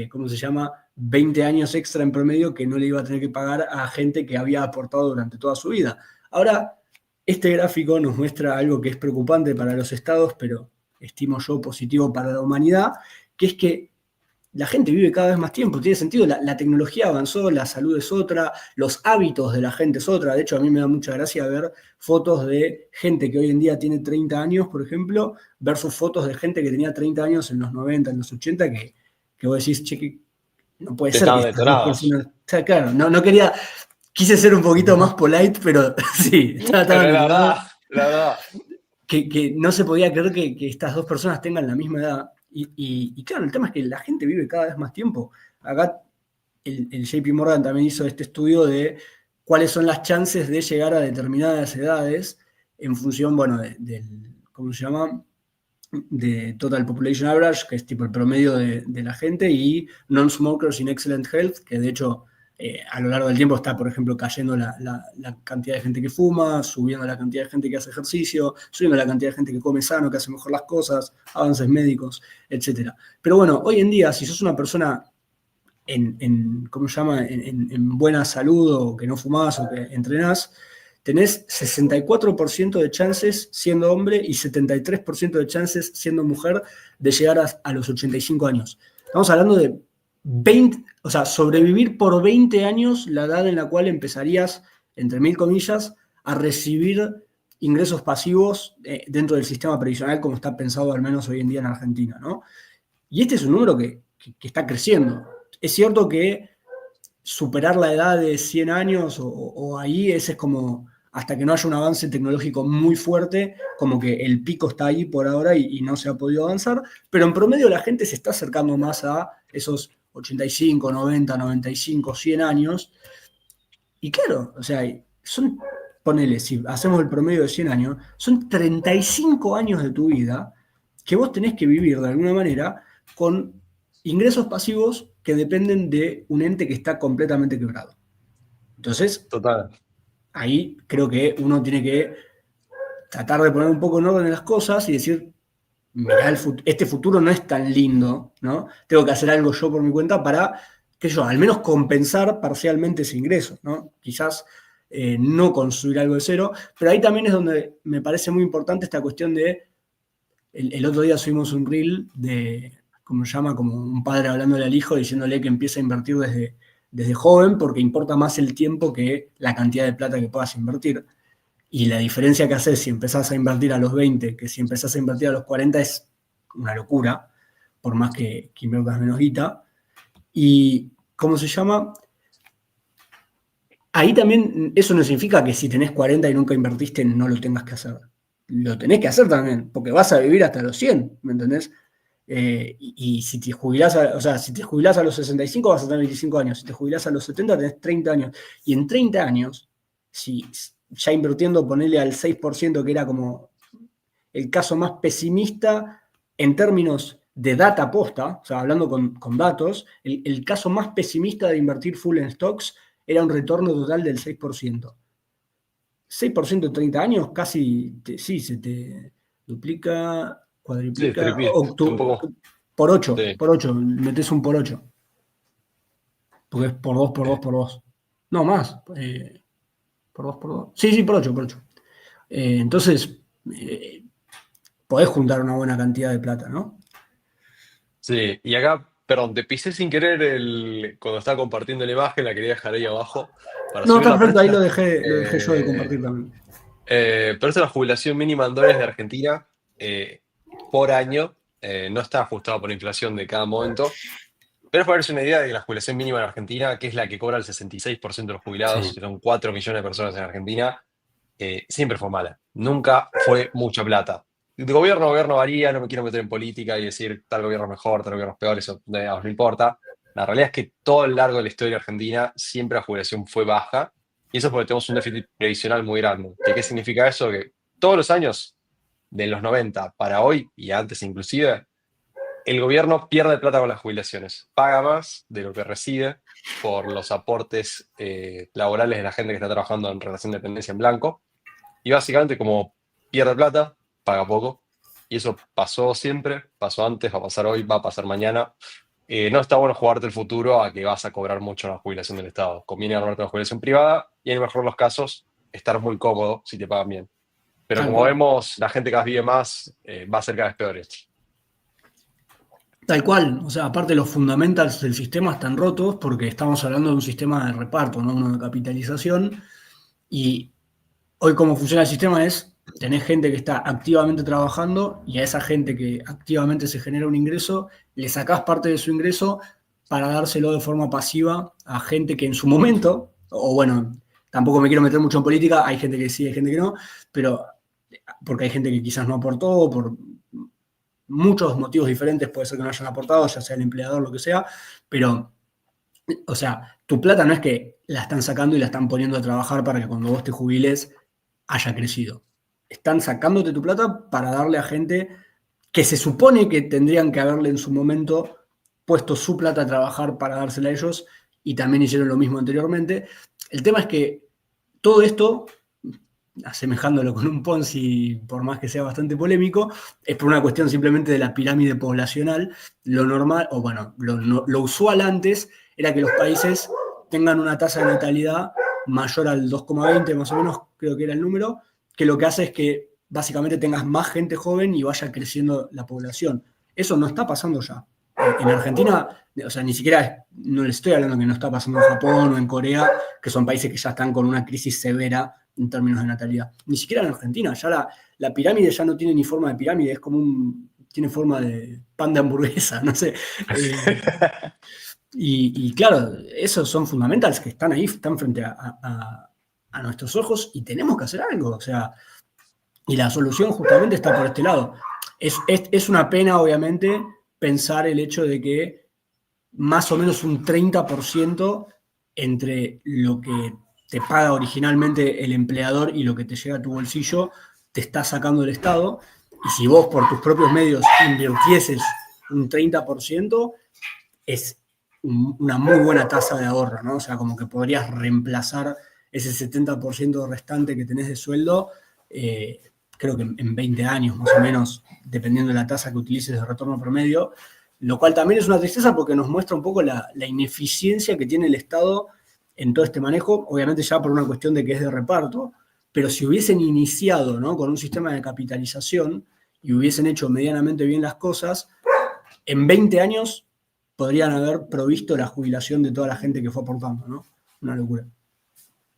¿cómo se llama? 20 años extra en promedio que no le iba a tener que pagar a gente que había aportado durante toda su vida. Ahora, este gráfico nos muestra algo que es preocupante para los estados, pero estimo yo positivo para la humanidad, que es que la gente vive cada vez más tiempo, tiene sentido, la tecnología avanzó, la salud es otra, los hábitos de la gente es otra. De hecho, a mí me da mucha gracia ver fotos de gente que hoy en día tiene 30 años, por ejemplo, versus fotos de gente que tenía 30 años en los 90, en los 80, que vos decís, che, que no puede que ser que estaban estas dos detonados. personas, o sea, claro, no quería, quise ser un poquito más polite, pero sí, estaban Pero es detonados, la verdad, que no se podía creer que estas dos personas tengan la misma edad. Y claro, el tema es que la gente vive cada vez más tiempo. Acá el JP Morgan también hizo este estudio de cuáles son las chances de llegar a determinadas edades en función, bueno, ¿cómo se llama? De Total Population Average, que es tipo el promedio de la gente, y Non-Smokers in Excellent Health, que de hecho a lo largo del tiempo está, por ejemplo, cayendo la cantidad de gente que fuma, subiendo la cantidad de gente que hace ejercicio, subiendo la cantidad de gente que come sano, que hace mejor las cosas, avances médicos, etc. Pero bueno, hoy en día, si sos una persona ¿cómo se llama? En buena salud o que no fumás o que entrenás, tenés 64% de chances siendo hombre y 73% de chances siendo mujer de llegar a los 85 años. Estamos hablando de 20, o sea, sobrevivir por 20 años la edad en la cual empezarías, entre mil comillas, a recibir ingresos pasivos dentro del sistema previsional como está pensado al menos hoy en día en Argentina, ¿no? Y este es un número que está creciendo. Es cierto que superar la edad de 100 años o ahí, ese es como, hasta que no haya un avance tecnológico muy fuerte, como que el pico está ahí por ahora y no se ha podido avanzar, pero en promedio la gente se está acercando más a esos 85, 90, 95, 100 años. Y claro, o sea, ponele, si hacemos el promedio de 100 años, son 35 años de tu vida que vos tenés que vivir de alguna manera con ingresos pasivos que dependen de un ente que está completamente quebrado. Entonces, total. ahí creo que uno tiene que tratar de poner un poco en orden las cosas y decir, mirá, este futuro no es tan lindo, ¿no? Tengo que hacer algo yo por mi cuenta para, qué sé yo, al menos compensar parcialmente ese ingreso, ¿no? Quizás no construir algo de cero, pero ahí también es donde me parece muy importante esta cuestión de, el otro día subimos un reel de, como se llama, como un padre hablándole al hijo, diciéndole que empiece a invertir desde joven, porque importa más el tiempo que la cantidad de plata que puedas invertir. Y la diferencia que haces si empezás a invertir a los 20 que si empezás a invertir a los 40 es una locura, por más que inviertas menos guita. Y, ¿cómo se llama? Ahí también, eso no significa que si tenés 40 y nunca invertiste no lo tengas que hacer. Lo tenés que hacer también, porque vas a vivir hasta los 100, ¿me entendés? Y si te jubilás, o sea, si te jubilás a los 65 vas a tener 25 años, si te jubilás a los 70 tenés 30 años. Y en 30 años, si ya invirtiendo, ponele al 6% que era como el caso más pesimista en términos de data posta, o sea, hablando con datos, el caso más pesimista de invertir full en stocks era un retorno total del 6%. 6% en 30 años, casi, sí, se te duplica, Sí, cuadriplica, triple, un poco. por 8 Sí. por 8 metes un por 8 porque es por 2 por 2 por 2. No, más, por 2 por 2. Sí, sí, por 8 por 8. Entonces, eh, podés juntar una buena cantidad de plata, ¿no? Sí, y acá, perdón, te pisé sin querer cuando estaba compartiendo la imagen, la quería dejar ahí abajo para No, está subirla, pero perfecto, esta ahí es lo dejé yo de eh, compartir también. pero esta es la jubilación mínima en dólares de Argentina eh, por año. No está ajustado por inflación de cada momento, pero es para darse una idea de la jubilación mínima en Argentina, que es la que cobra el 66% de los jubilados, Sí. que son 4 millones de personas en Argentina, siempre fue mala. Nunca fue mucha plata. De gobierno a gobierno varía, no me quiero meter en política y decir tal gobierno es mejor, tal gobierno es peor, eso no importa. La realidad es que todo el largo de la historia argentina siempre la jubilación fue baja y eso es porque tenemos un déficit previsional muy grande. ¿Qué significa eso? Que todos los años, de los 90 para hoy y antes inclusive, el gobierno pierde plata con las jubilaciones, paga más de lo que recibe por los aportes laborales de la gente que está trabajando en relación de dependencia en blanco. Y básicamente como pierde plata, paga poco. Y eso pasó siempre, pasó antes, va a pasar hoy, va a pasar mañana. No está bueno jugarte el futuro a que vas a cobrar mucho en la jubilación del Estado. Conviene armarte una jubilación privada y en el mejor de los casos estar muy cómodo si te pagan bien. Pero Tal como cual. vemos, la gente cada vez vive más, va a ser cada vez peor esto. Tal cual, o sea, aparte los fundamentals del sistema están rotos porque estamos hablando de un sistema de reparto, no uno de capitalización. Y hoy cómo funciona el sistema es, tenés gente que está activamente trabajando y a esa gente que activamente se genera un ingreso, le sacás parte de su ingreso para dárselo de forma pasiva a gente que en su momento, o bueno, tampoco me quiero meter mucho en política, hay gente que sí, hay gente que no, pero porque hay gente que quizás no aportó por muchos motivos diferentes, puede ser que no hayan aportado, ya sea el empleador, lo que sea, pero, o sea, tu plata no es que la están sacando y la están poniendo a trabajar para que cuando vos te jubiles haya crecido. Están sacándote tu plata para darle a gente que se supone que tendrían que haberle en su momento puesto su plata a trabajar para dársela a ellos y también hicieron lo mismo anteriormente. El tema es que todo esto asemejándolo con un Ponzi, por más que sea bastante polémico, es por una cuestión simplemente de la pirámide poblacional. Lo normal, o bueno, lo usual antes era que los países tengan una tasa de natalidad mayor al 2,20 más o menos, creo que era el número, que lo que hace es que básicamente tengas más gente joven y vaya creciendo la población. Eso no está pasando ya. En Argentina, o sea, ni siquiera, no les estoy hablando que no está pasando en Japón o en Corea, que son países que ya están con una crisis severa en términos de natalidad. Ni siquiera en Argentina, ya la pirámide ya no tiene ni forma de pirámide, es como tiene forma de pan de hamburguesa, no sé. Y claro, esos son fundamentals que están ahí, están frente a nuestros ojos y tenemos que hacer algo, o sea, y la solución justamente está por este lado. Es una pena, obviamente, pensar el hecho de que más o menos un 30% entre lo que te paga originalmente el empleador y lo que te llega a tu bolsillo, te está sacando el Estado. Y si vos por tus propios medios invirtieses un 30%, es una muy buena tasa de ahorro, ¿no? O sea, como que podrías reemplazar ese 70% restante que tenés de sueldo, creo que en 20 años más o menos, dependiendo de la tasa que utilices de retorno promedio, lo cual también es una tristeza porque nos muestra un poco la ineficiencia que tiene el Estado en todo este manejo, obviamente ya por una cuestión de que es de reparto, pero si hubiesen iniciado, ¿no?, con un sistema de capitalización y hubiesen hecho medianamente bien las cosas, en 20 años podrían haber provisto la jubilación de toda la gente que fue aportando, ¿no? Una locura.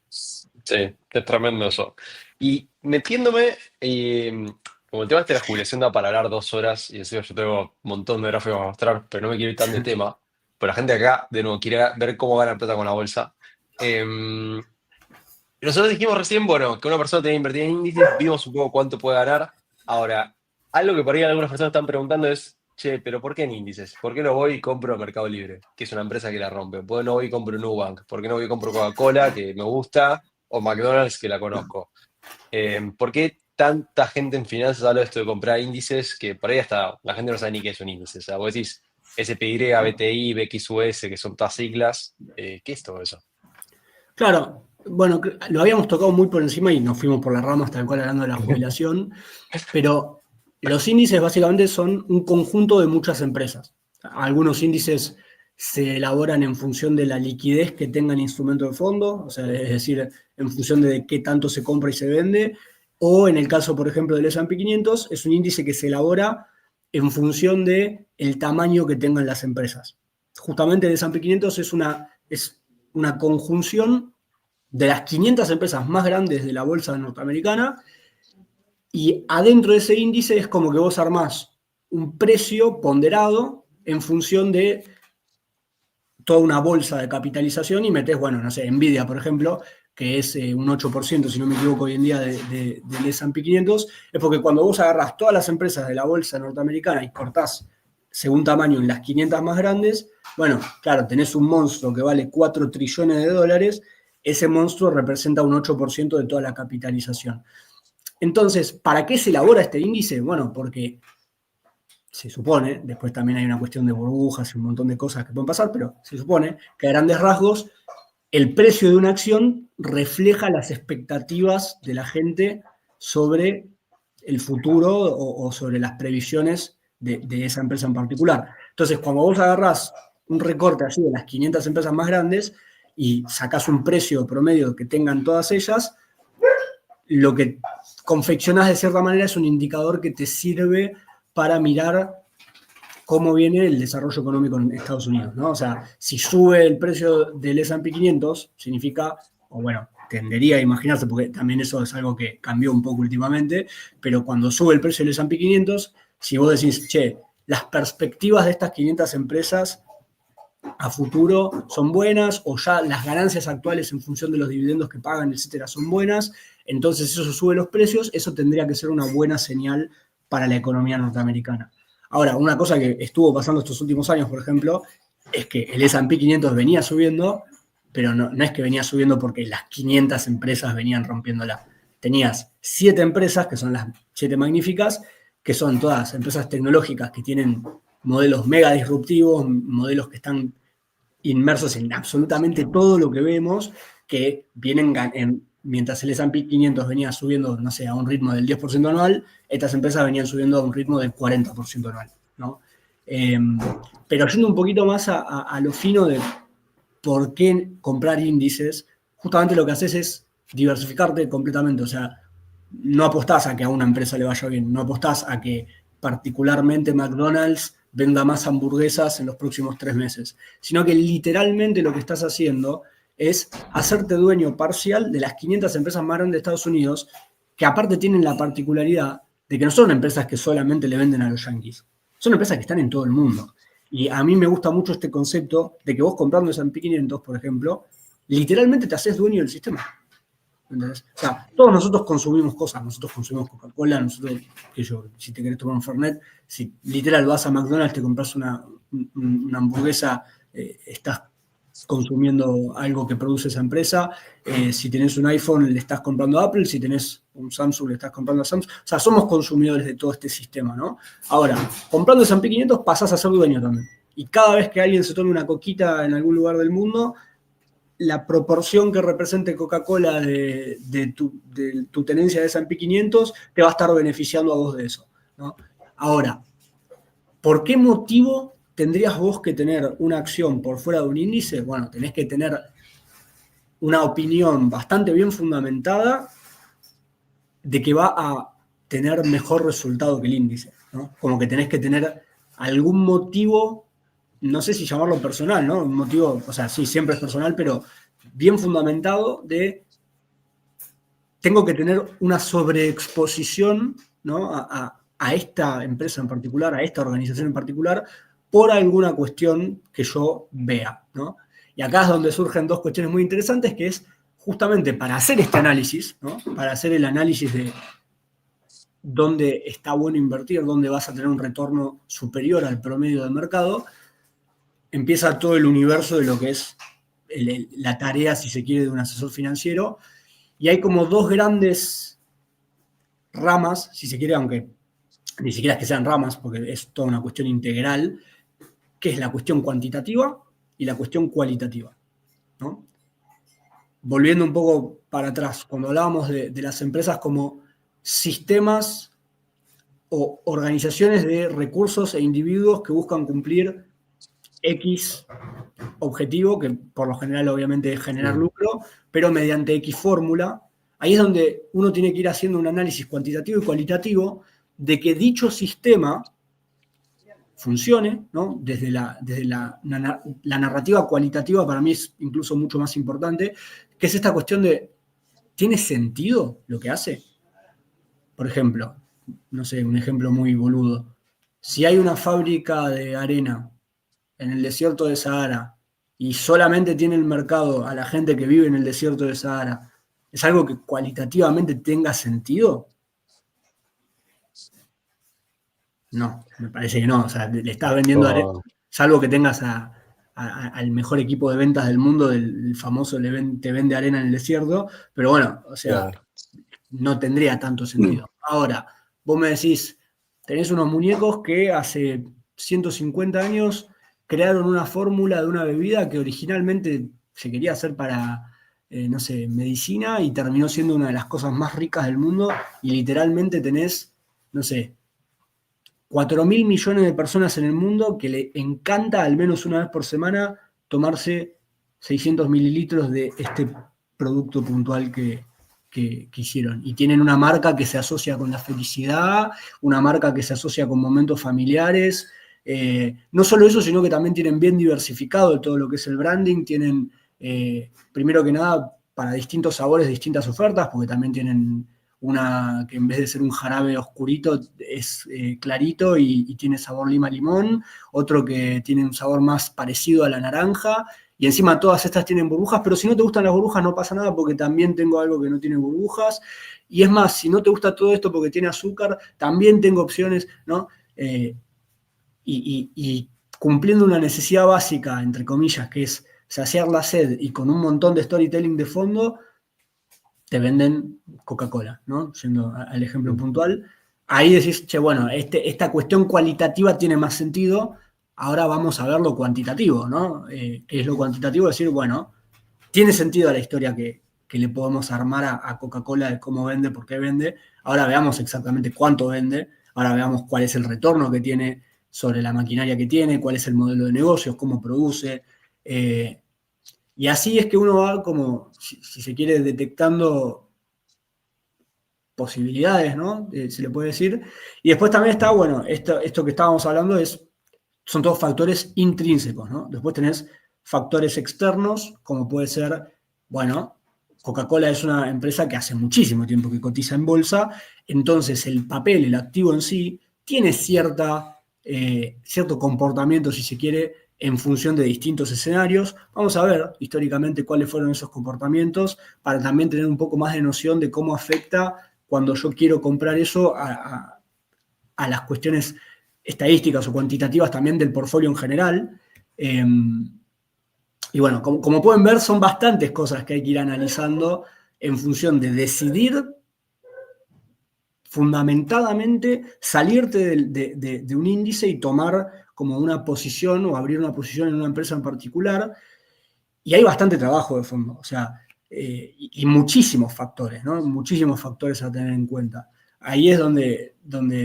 Sí, es tremendo eso. Y metiéndome, como el tema este de la jubilación da para hablar 2 horas, y encima yo tengo un montón de gráficos a mostrar, pero no me quiero ir tan de tema, pero la gente acá, de nuevo, quiere ver cómo gana plata con la bolsa. Nosotros dijimos recién, bueno, que una persona tenía que invertir en índices, vimos un poco cuánto puede ganar. Ahora, algo que por ahí algunas personas están preguntando es, che, pero ¿por qué en índices? ¿Por qué no voy y compro Mercado Libre, que es una empresa que la rompe? ¿Por qué no voy y compro Nubank? ¿Por qué no voy y compro Coca-Cola, que me gusta, o McDonald's, que la conozco? ¿Por qué tanta gente en finanzas habla de esto de comprar índices que por ahí hasta la gente no sabe ni qué es un índice? O sea, vos decís SPY, BTI, BXUS, que son todas siglas. ¿Qué es todo eso? Claro, bueno, lo habíamos tocado muy por encima y nos fuimos por las ramas tal cual hablando de la jubilación, pero los índices básicamente son un conjunto de muchas empresas. Algunos índices se elaboran en función de la liquidez que tenga el instrumento de fondo, o sea, es decir, en función de qué tanto se compra y se vende. O en el caso, por ejemplo, del S&P 500, es un índice que se elabora en función del tamaño que tengan las empresas. Justamente el S&P 500 es una conjunción de las 500 empresas más grandes de la bolsa norteamericana, y adentro de ese índice es como que vos armás un precio ponderado en función de toda una bolsa de capitalización y metés, bueno, no sé, Nvidia, por ejemplo, que es un 8%, si no me equivoco, hoy en día del S&P 500, es porque cuando vos agarrás todas las empresas de la bolsa norteamericana y cortás según tamaño en las 500 más grandes, bueno, claro, tenés un monstruo que vale 4 trillones de dólares, ese monstruo representa un 8% de toda la capitalización. Entonces, ¿para qué se elabora este índice? Bueno, porque se supone, después también hay una cuestión de burbujas y un montón de cosas que pueden pasar, pero se supone que a grandes rasgos el precio de una acción refleja las expectativas de la gente sobre el futuro o sobre las previsiones de esa empresa en particular. Entonces, cuando vos agarrás un recorte así de las 500 empresas más grandes y sacás un precio promedio que tengan todas ellas, lo que confeccionás de cierta manera es un indicador que te sirve para mirar cómo viene el desarrollo económico en Estados Unidos, ¿no? O sea, si sube el precio del S&P 500, significa, o bueno, tendería a imaginarse, porque también eso es algo que cambió un poco últimamente, pero cuando sube el precio del S&P 500, si vos decís, che, las perspectivas de estas 500 empresas a futuro son buenas, o ya las ganancias actuales en función de los dividendos que pagan, etcétera, son buenas, entonces eso sube los precios, eso tendría que ser una buena señal para la economía norteamericana. Ahora, una cosa que estuvo pasando estos últimos años, por ejemplo, es que el S&P 500 venía subiendo, pero no es que venía subiendo porque las 500 empresas venían rompiéndola. Tenías 7 empresas, que son las 7 magníficas, que son todas empresas tecnológicas que tienen modelos mega disruptivos, modelos que están inmersos en absolutamente todo lo que vemos, que vienen mientras el S&P 500 venía subiendo, no sé, a un ritmo del 10% anual, estas empresas venían subiendo a un ritmo del 40% anual, ¿no? Pero yendo un poquito más a lo fino de por qué comprar índices, justamente lo que haces es diversificarte completamente, o sea, no apostás a que a una empresa le vaya bien, no apostás a que particularmente McDonald's venda más hamburguesas en los próximos 3 meses, sino que literalmente lo que estás haciendo es hacerte dueño parcial de las 500 empresas más grandes de Estados Unidos, que aparte tienen la particularidad de que no son empresas que solamente le venden a los yanquis, son empresas que están en todo el mundo. Y a mí me gusta mucho este concepto de que vos comprando S&P 500, por ejemplo, literalmente te haces dueño del sistema. ¿Entendés? O sea, todos nosotros consumimos cosas, nosotros consumimos Coca-Cola, nosotros, si te querés tomar un Fernet, si literal vas a McDonald's, te compras una hamburguesa, estás consumiendo algo que produce esa empresa, si tenés un iPhone le estás comprando a Apple, si tenés un Samsung le estás comprando a Samsung, o sea, somos consumidores de todo este sistema, ¿no? Ahora, comprando S&P 500 pasás a ser dueño también, y cada vez que alguien se tome una coquita en algún lugar del mundo, la proporción que represente Coca-Cola de tu tenencia de S&P 500 te va a estar beneficiando a vos de eso, ¿no? Ahora, ¿por qué motivo tendrías vos que tener una acción por fuera de un índice? Bueno, tenés que tener una opinión bastante bien fundamentada de que va a tener mejor resultado que el índice, ¿no? Como que tenés que tener algún motivo, no sé si llamarlo personal, ¿no? Un motivo, o sea, sí, siempre es personal, pero bien fundamentado de tengo que tener una sobreexposición, ¿no? a esta empresa en particular, a esta organización en particular, por alguna cuestión que yo vea, ¿no? Y acá es donde surgen dos cuestiones muy interesantes, que es justamente para hacer este análisis, ¿no? Para hacer el análisis de dónde está bueno invertir, dónde vas a tener un retorno superior al promedio del mercado, empieza todo el universo de lo que es la tarea, si se quiere, de un asesor financiero. Y hay como dos grandes ramas, si se quiere, aunque ni siquiera es que sean ramas, porque es toda una cuestión integral, que es la cuestión cuantitativa y la cuestión cualitativa, ¿no? Volviendo un poco para atrás, cuando hablábamos de las empresas como sistemas o organizaciones de recursos e individuos que buscan cumplir X objetivo, que por lo general obviamente es generar lucro, pero mediante X fórmula, ahí es donde uno tiene que ir haciendo un análisis cuantitativo y cualitativo de que dicho sistema funcione, ¿no? Desde la narrativa cualitativa para mí es incluso mucho más importante, que es esta cuestión de, ¿tiene sentido lo que hace? Por ejemplo, no sé, un ejemplo muy boludo. Si hay una fábrica de arena en el desierto de Sahara y solamente tiene el mercado a la gente que vive en el desierto de Sahara, ¿es algo que cualitativamente tenga sentido? No, me parece que no. O sea, le estás vendiendo arena, Oh, salvo que tengas al mejor equipo de ventas del mundo, el famoso te vende arena en el desierto, pero bueno, o sea, claro. no tendría tanto sentido. Ahora, vos me decís, tenés unos muñecos que hace 150 años crearon una fórmula de una bebida que originalmente se quería hacer para, no sé, medicina y terminó siendo una de las cosas más ricas del mundo y literalmente tenés, no sé, 4.000 millones de personas en el mundo que le encanta al menos una vez por semana tomarse 600 mililitros de este producto puntual que hicieron. Y tienen una marca que se asocia con la felicidad, una marca que se asocia con momentos familiares. No solo eso, sino que también tienen bien diversificado todo lo que es el branding. Tienen, primero que nada, para distintos sabores, distintas ofertas, porque también tienen una que en vez de ser un jarabe oscurito es clarito y tiene sabor lima-limón, otro que tiene un sabor más parecido a la naranja, y encima todas estas tienen burbujas, pero si no te gustan las burbujas no pasa nada porque también tengo algo que no tiene burbujas, y es más, si no te gusta todo esto porque tiene azúcar, también tengo opciones, ¿no? Y cumpliendo una necesidad básica, entre comillas, que es saciar la sed y con un montón de storytelling de fondo, te venden Coca-Cola, ¿no? Yendo al ejemplo puntual. Ahí decís, che, bueno, esta cuestión cualitativa tiene más sentido, ahora vamos a ver lo cuantitativo, ¿no? ¿Qué es lo cuantitativo? Decir, bueno, tiene sentido la historia que le podemos armar a Coca-Cola de cómo vende, por qué vende. Ahora veamos exactamente cuánto vende, ahora veamos cuál es el retorno que tiene sobre la maquinaria que tiene, cuál es el modelo de negocios, cómo produce. Y así es que uno va como, si se quiere, detectando posibilidades, ¿no? Se le puede decir. Y después también está, bueno, esto que estábamos hablando son todos factores intrínsecos, ¿no? Después tenés factores externos, como puede ser, bueno, Coca-Cola es una empresa que hace muchísimo tiempo que cotiza en bolsa, entonces el papel, el activo en sí, tiene cierto comportamiento, si se quiere, en función de distintos escenarios. Vamos a ver históricamente cuáles fueron esos comportamientos para también tener un poco más de noción de cómo afecta cuando yo quiero comprar eso a las cuestiones estadísticas o cuantitativas también del portfolio en general. Y bueno, como pueden ver, son bastantes cosas que hay que ir analizando en función de decidir fundamentadamente salirte de un índice y tomar como una posición o abrir una posición en una empresa en particular. Y hay bastante trabajo de fondo, o sea, y muchísimos factores, ¿no? Muchísimos factores a tener en cuenta. Ahí es donde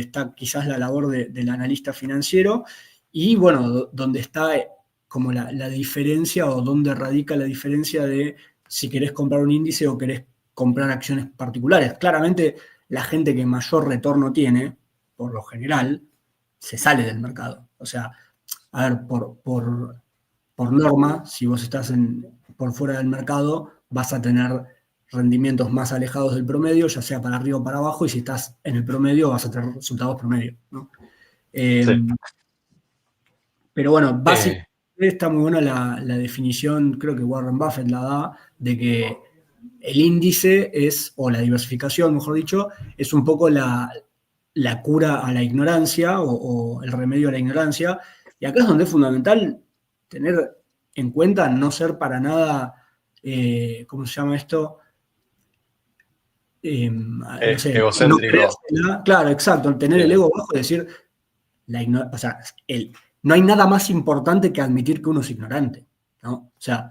está quizás la labor del analista financiero y, bueno, donde está como la diferencia o donde radica la diferencia de si querés comprar un índice o querés comprar acciones particulares. Claramente, la gente que mayor retorno tiene, por lo general, se sale del mercado. O sea, a ver, por norma, si vos estás por fuera del mercado, vas a tener rendimientos más alejados del promedio, ya sea para arriba o para abajo, y si estás en el promedio, vas a tener resultados promedio, ¿no? Sí. Pero bueno, básicamente Eh, está muy buena la definición, creo que Warren Buffett la da, de que el índice es, o la diversificación, mejor dicho, es un poco la cura a la ignorancia o el remedio a la ignorancia. Y acá es donde es fundamental tener en cuenta no ser para nada, ¿cómo se llama esto? No sé, no egocéntrico. creérsela. Claro, exacto, tener el Bien. ego bajo y decir, o sea, no hay nada más importante que admitir que uno es ignorante, ¿no? O sea,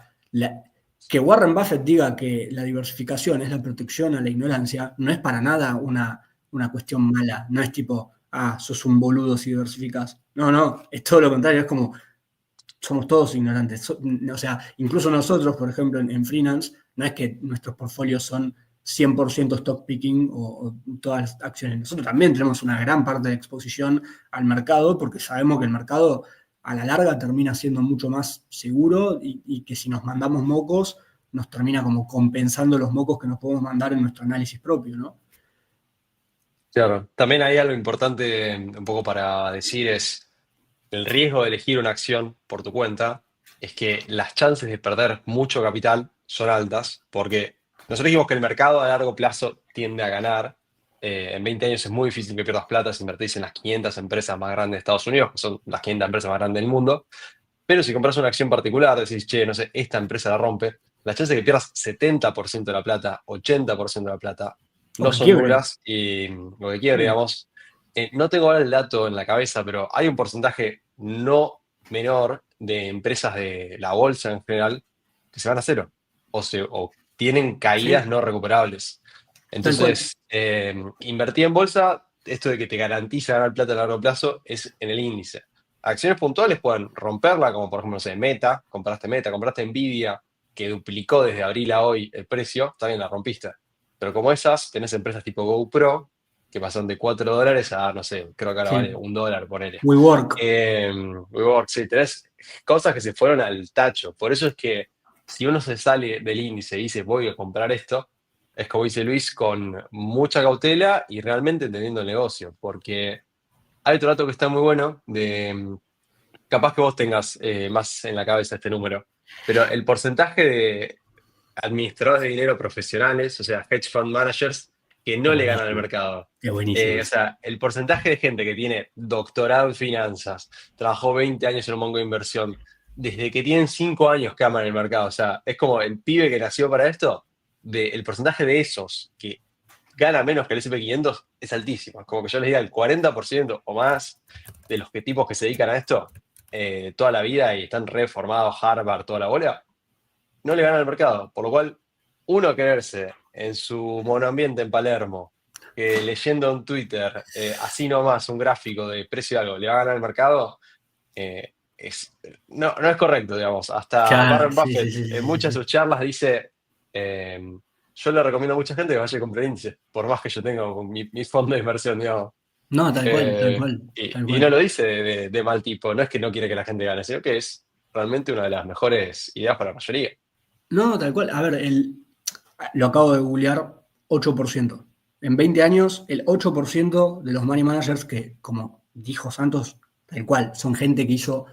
que Warren Buffett diga que la diversificación es la protección a la ignorancia no es para nada una cuestión mala, no es tipo, sos un boludo si diversificas. No, no, es todo lo contrario, es como, somos todos ignorantes. O sea, incluso nosotros, por ejemplo, en Freelance, no es que nuestros portfolios son 100% stock picking o todas las acciones. Nosotros también tenemos una gran parte de exposición al mercado porque sabemos que el mercado a la larga termina siendo mucho más seguro y que si nos mandamos mocos nos termina como compensando los mocos que nos podemos mandar en nuestro análisis propio, ¿no? Claro. También hay algo importante un poco para decir es el riesgo de elegir una acción por tu cuenta es que las chances de perder mucho capital son altas porque nosotros dijimos que el mercado a largo plazo tiende a ganar. En 20 años es muy difícil que pierdas plata si invertís en las 500 empresas más grandes de Estados Unidos, que son las 500 empresas más grandes del mundo. Pero si compras una acción particular, decís, che, no sé, esta empresa la rompe, las chances de que pierdas 70% de la plata, 80% de la plata, O no que son quiebre. nulas y lo que quiere, Sí, digamos, no tengo ahora el dato en la cabeza, pero hay un porcentaje no menor de empresas de la bolsa en general que se van a cero o tienen caídas sí, no recuperables. tal cual. Entonces, invertir en bolsa, esto de que te garantiza ganar plata a largo plazo, es en el índice. Acciones puntuales pueden romperla, como por ejemplo, no sé, Meta, compraste Nvidia, que duplicó desde abril a hoy el precio, también la rompiste. Pero como esas, tenés empresas tipo GoPro, que pasan de $4 a, no sé, creo que ahora vale Sí. $1, ponele. WeWork. WeWork, sí, tenés cosas que se fueron al tacho. Por eso es que si uno se sale del índice y dice voy a comprar esto, es como dice Luis, con mucha cautela y realmente entendiendo el negocio. Porque hay otro dato que está muy bueno, capaz que vos tengas más en la cabeza este número, pero el porcentaje de administradores de dinero profesionales, o sea, hedge fund managers, que Es no le ganan al buenísimo. mercado. Es buenísimo O eso. sea, el porcentaje de gente que tiene doctorado en finanzas, trabajó 20 años en un banco de inversión, desde que tienen 5 años que aman el mercado, o sea, es como el pibe que nació para esto, el porcentaje de esos que gana menos que el S&P 500 es altísimo. Es como que yo les diga el 40% o más de los tipos que se dedican a esto toda la vida y están reformados, Harvard, toda la bola, no le ganan al mercado. Por lo cual, uno quererse en su monoambiente en Palermo, que leyendo en Twitter, así nomás un gráfico de precio de algo, le va a ganar al mercado, no es correcto, digamos. Hasta Claro, Warren sí, sí, Buffett sí, en sí, sí, muchas de sí. sus charlas dice, eh, yo le recomiendo a mucha gente que vaya a comprar índice, por más que yo tenga mi fondo de inversión, digamos. No, tal cual, tal Eh, cual, tal y no cual. lo dice de mal tipo, no es que no quiere que la gente gane, sino que es realmente una de las mejores ideas para la mayoría. No, tal cual. A ver, lo acabo de googlear, 8%. En 20 años, el 8% de los money managers que, como dijo Santos, tal cual, son gente que hizo,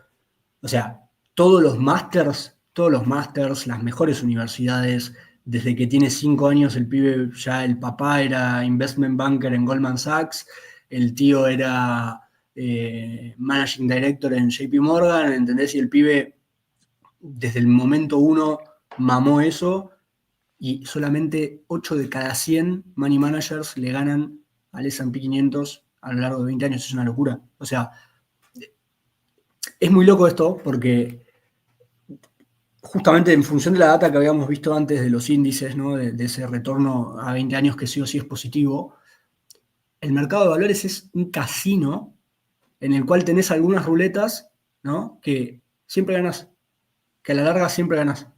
o sea, todos los másters, las mejores universidades, desde que tiene 5 años el pibe, ya el papá era investment banker en Goldman Sachs, el tío era managing director en JP Morgan, ¿entendés? Y el pibe desde el momento uno mamó eso y solamente 8 de cada 100 money managers le ganan al S&P 500 a lo largo de 20 años. Es una locura. O sea, es muy loco esto porque justamente en función de la data que habíamos visto antes de los índices, ¿no? De ese retorno a 20 años que sí o sí es positivo, el mercado de valores es un casino en el cual tenés algunas ruletas, ¿no? Que siempre ganás, que a la larga siempre ganás.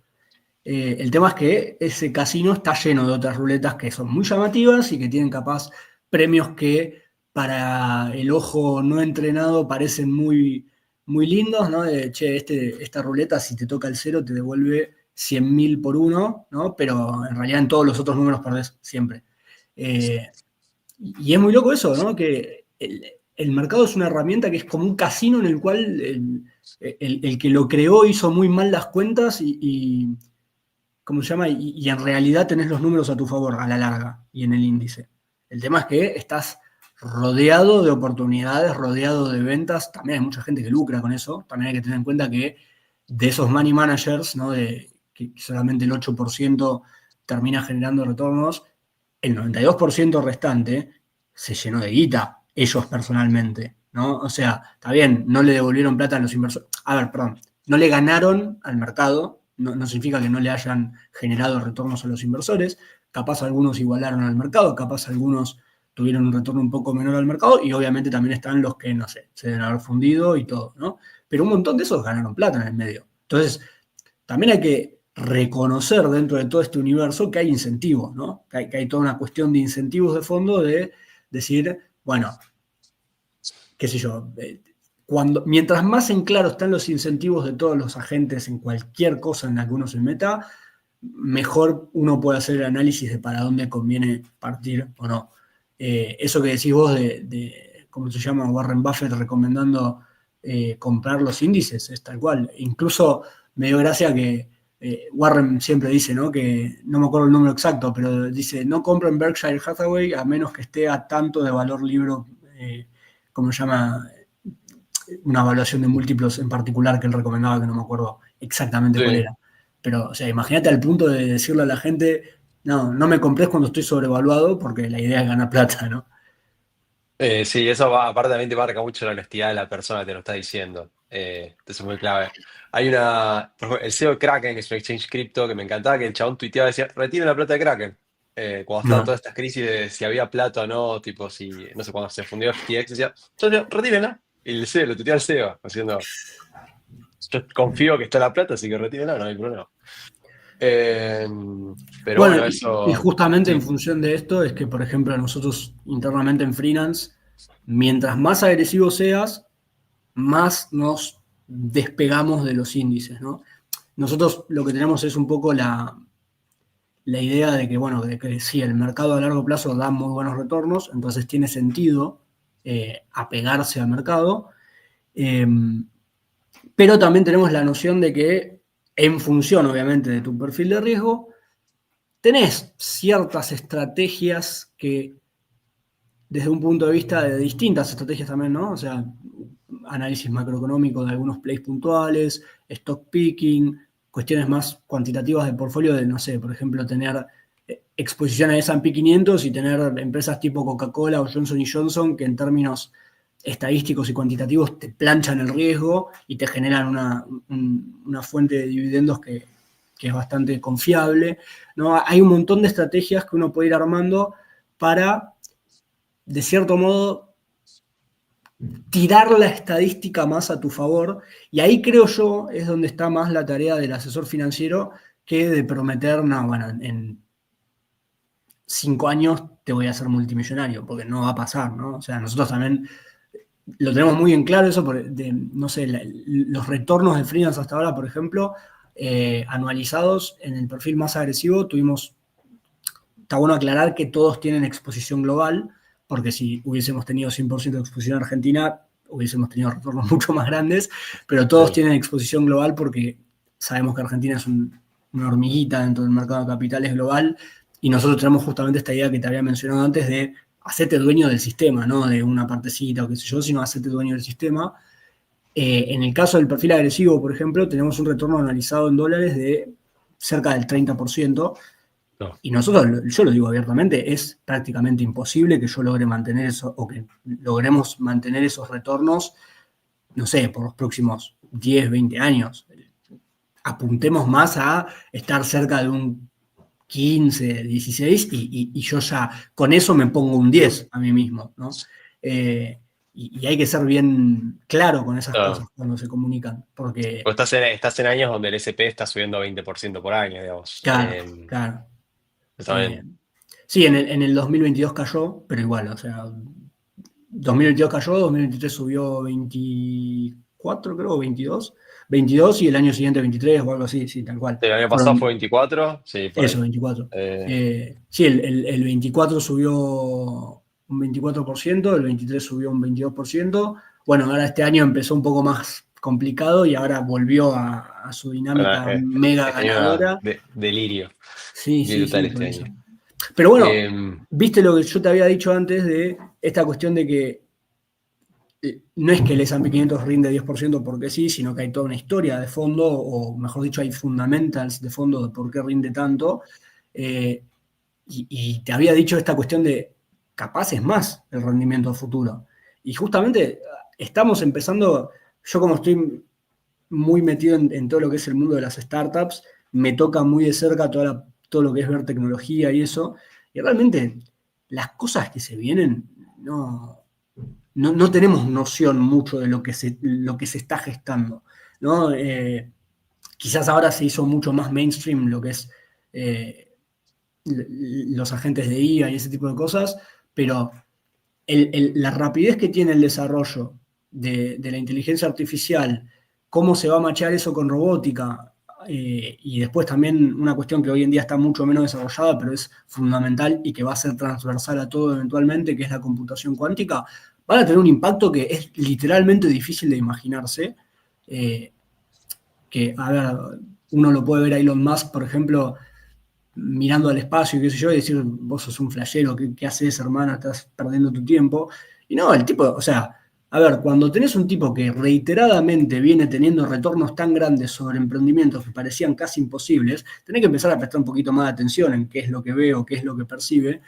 El tema es que ese casino está lleno de otras ruletas que son muy llamativas y que tienen capaz premios que para el ojo no entrenado parecen muy, muy lindos, ¿no? De, che, esta ruleta si te toca el cero te devuelve 100.000 por uno, ¿no? Pero en realidad en todos los otros números perdés siempre. Eh, y es muy loco eso, ¿no? Que el mercado es una herramienta que es como un casino en el cual el que lo creó hizo muy mal las cuentas ¿cómo se llama? Y en realidad tenés los números a tu favor a la larga y en el índice. El tema es que estás rodeado de oportunidades, rodeado de ventas. También hay mucha gente que lucra con eso. También hay que tener en cuenta que de esos money managers, ¿no? Que solamente el 8% termina generando retornos, el 92% restante se llenó de guita, ellos personalmente, ¿no? O sea, está bien, no le devolvieron plata a los inversores. A ver, perdón, no le ganaron al mercado, no significa que no le hayan generado retornos a los inversores, capaz algunos igualaron al mercado, capaz algunos tuvieron un retorno un poco menor al mercado y obviamente también están los que, no sé, se deben haber fundido y todo, ¿no? Pero un montón de esos ganaron plata en el medio. Entonces, también hay que reconocer dentro de todo este universo que hay incentivos, ¿no? Que hay toda una cuestión de incentivos de fondo de decir, bueno, qué sé yo, mientras más en claro están los incentivos de todos los agentes en cualquier cosa en la que uno se meta, mejor uno puede hacer el análisis de para dónde conviene partir o no. Eso que decís vos ¿cómo se llama? Warren Buffett recomendando comprar los índices, es tal cual. Incluso me dio gracia que Warren siempre dice, ¿no? Que no me acuerdo el número exacto, pero dice, no compren Berkshire Hathaway a menos que esté a tanto de valor libro, ¿cómo se llama? Una evaluación de múltiplos en particular que él recomendaba, que no me acuerdo exactamente cuál Sí. era. Pero, o sea, imagínate al punto de decirle a la gente, no, no me compres cuando estoy sobrevaluado porque la idea es ganar plata, ¿no? Sí, eso aparte también te marca mucho la honestidad de la persona que te lo está diciendo. Eso es muy clave. Hay por ejemplo, el CEO de Kraken, que es un exchange cripto, que me encantaba, que el chabón tuiteaba y decía, retiren la plata de Kraken. Cuando estaban No. todas estas crisis de si había plata o no, tipo si, no sé, cuando se fundió FTX, decía, yo decía, retírenla. Y el CEO, lo tuiteaba el CEO, haciendo, yo confío que está la plata, así que retírenla, no hay problema. Eh, pero Bueno, bueno, y eso, justamente en sí, función de esto es que, por ejemplo, nosotros internamente en freelance, mientras más agresivo seas, más nos despegamos de los índices, ¿no? Nosotros lo que tenemos es un poco la idea de que, bueno, de que sí, el mercado a largo plazo da muy buenos retornos, entonces tiene sentido apegarse al mercado, eh, pero también tenemos la noción de que en función, obviamente, de tu perfil de riesgo, tenés ciertas estrategias que, desde un punto de vista de distintas estrategias también, ¿no? O sea, análisis macroeconómico de algunos plays puntuales, stock picking, cuestiones más cuantitativas del portfolio de, no sé, por ejemplo, tener exposición a S&P 500 y tener empresas tipo Coca-Cola o Johnson Johnson que en términos estadísticos y cuantitativos te planchan el riesgo y te generan una fuente de dividendos que es bastante confiable, ¿no? Hay un montón de estrategias que uno puede ir armando para, de cierto modo, tirar la estadística más a tu favor, y ahí creo yo es donde está más la tarea del asesor financiero que de prometer, no, bueno, en 5 años te voy a hacer multimillonario, porque no va a pasar, ¿no? O sea, nosotros también lo tenemos muy en claro eso, no sé, los retornos de freelance hasta ahora, por ejemplo, anualizados en el perfil más agresivo, está bueno aclarar que todos tienen exposición global, porque si hubiésemos tenido 100% de exposición argentina, hubiésemos tenido retornos mucho más grandes, pero todos sí. tienen exposición global porque sabemos que Argentina es una hormiguita dentro del mercado de capitales global, y nosotros tenemos justamente esta idea que te había mencionado antes de hacerte dueño del sistema, no de una partecita o qué sé yo, sino hacerte dueño del sistema. En el caso del perfil agresivo, por ejemplo, tenemos un retorno analizado en dólares de cerca del 30%, No. y nosotros, yo lo digo abiertamente, es prácticamente imposible que yo logre mantener eso o que logremos mantener esos retornos, no sé, por los próximos 10, 20 años. Apuntemos más a estar cerca de un 15, 16 y yo ya con eso me pongo un 10 a mí mismo, ¿no? Y hay que ser bien claro con esas cosas No. cuando se comunican, porque, Pues estás en años donde el SP está subiendo 20% por año, digamos. claro, claro. Está Eh, bien. sí, en el 2022 cayó, pero igual, o sea, 2022 cayó, 2023 subió 24, creo, o 22 y el año siguiente 23 o algo así, sí, tal cual. El año pasado fue Fueron 24, sí, por eso, ahí. 24. Eh, Sí, el 24 subió un 24%, el 23 subió un 22%. Bueno, ahora este año empezó un poco más complicado y ahora volvió a su ahora, dinámica mega este año era ganadora. delirio. Sí, sí, Delirio total sí, por este eso. año. Pero bueno, Eh, viste lo que yo te había dicho antes de esta cuestión de que no es que el S&P 500 rinde 10% porque sí, sino que hay toda una historia de fondo, o mejor dicho, hay fundamentals de fondo de por qué rinde tanto. Eh, y te había dicho esta cuestión de capaz es más el rendimiento futuro. Y justamente estamos empezando, yo como estoy muy metido en todo lo que es el mundo de las startups, me toca muy de cerca todo lo que es ver tecnología y eso, y realmente las cosas que se vienen no tenemos noción mucho de lo que se está gestando, ¿no? Quizás ahora se hizo mucho más mainstream lo que es eh, los agentes de IA y ese tipo de cosas, pero la rapidez que tiene el desarrollo de la inteligencia artificial, cómo se va a machear eso con robótica, y después también una cuestión que hoy en día está mucho menos desarrollada, pero es fundamental y que va a ser transversal a todo eventualmente, que es la computación cuántica, van a tener un impacto que es literalmente difícil de imaginarse. eh, que, a ver, uno lo puede ver a Elon Musk, por ejemplo, mirando al espacio y qué sé yo, y decir, vos sos un flashero, ¿qué haces, hermano? Estás perdiendo tu tiempo. Y no, el tipo, o sea, a ver, cuando tenés un tipo que reiteradamente viene teniendo retornos tan grandes sobre emprendimientos que parecían casi imposibles, tenés que empezar a prestar un poquito más de atención en qué es lo que ve o qué es lo que percibe.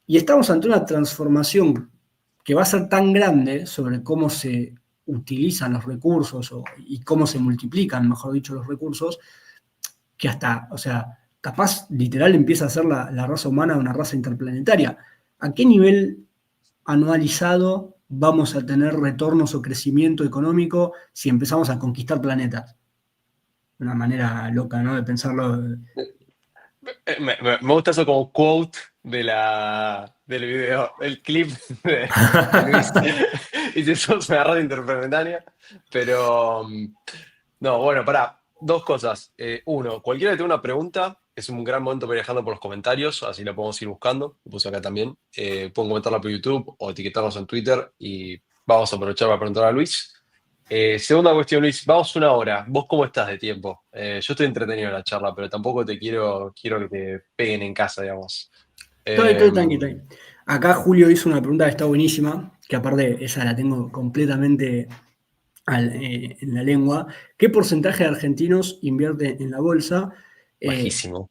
Y estamos ante una transformación que va a ser tan grande sobre cómo se utilizan los recursos y cómo se multiplican, mejor dicho, los recursos, que hasta, o sea, capaz literal empieza a ser la raza humana una raza interplanetaria. ¿A qué nivel anualizado vamos a tener retornos o crecimiento económico si empezamos a conquistar planetas? Una manera loca, ¿no? De pensarlo. Me gusta eso como quote del video, el clip de Luis. Y si eso es una radio interplanetaria. Pero, no, bueno, pará. Dos cosas. Uno, cualquiera que tenga una pregunta, es un gran momento para ir dejando por los comentarios, así la podemos ir buscando. Lo puse acá también. Pueden comentarla por YouTube o etiquetarnos en Twitter y vamos a aprovechar para preguntar a Luis. Segunda cuestión, Luis, vamos una hora. ¿Vos cómo estás de tiempo? Yo estoy entretenido en la charla, pero tampoco quiero que te peguen en casa, digamos. Estoy Eh, tranquilo. Acá Julio hizo una pregunta que está buenísima, que aparte esa la tengo completamente en la lengua. ¿Qué porcentaje de argentinos invierte en la bolsa? Eh, Bajísimo.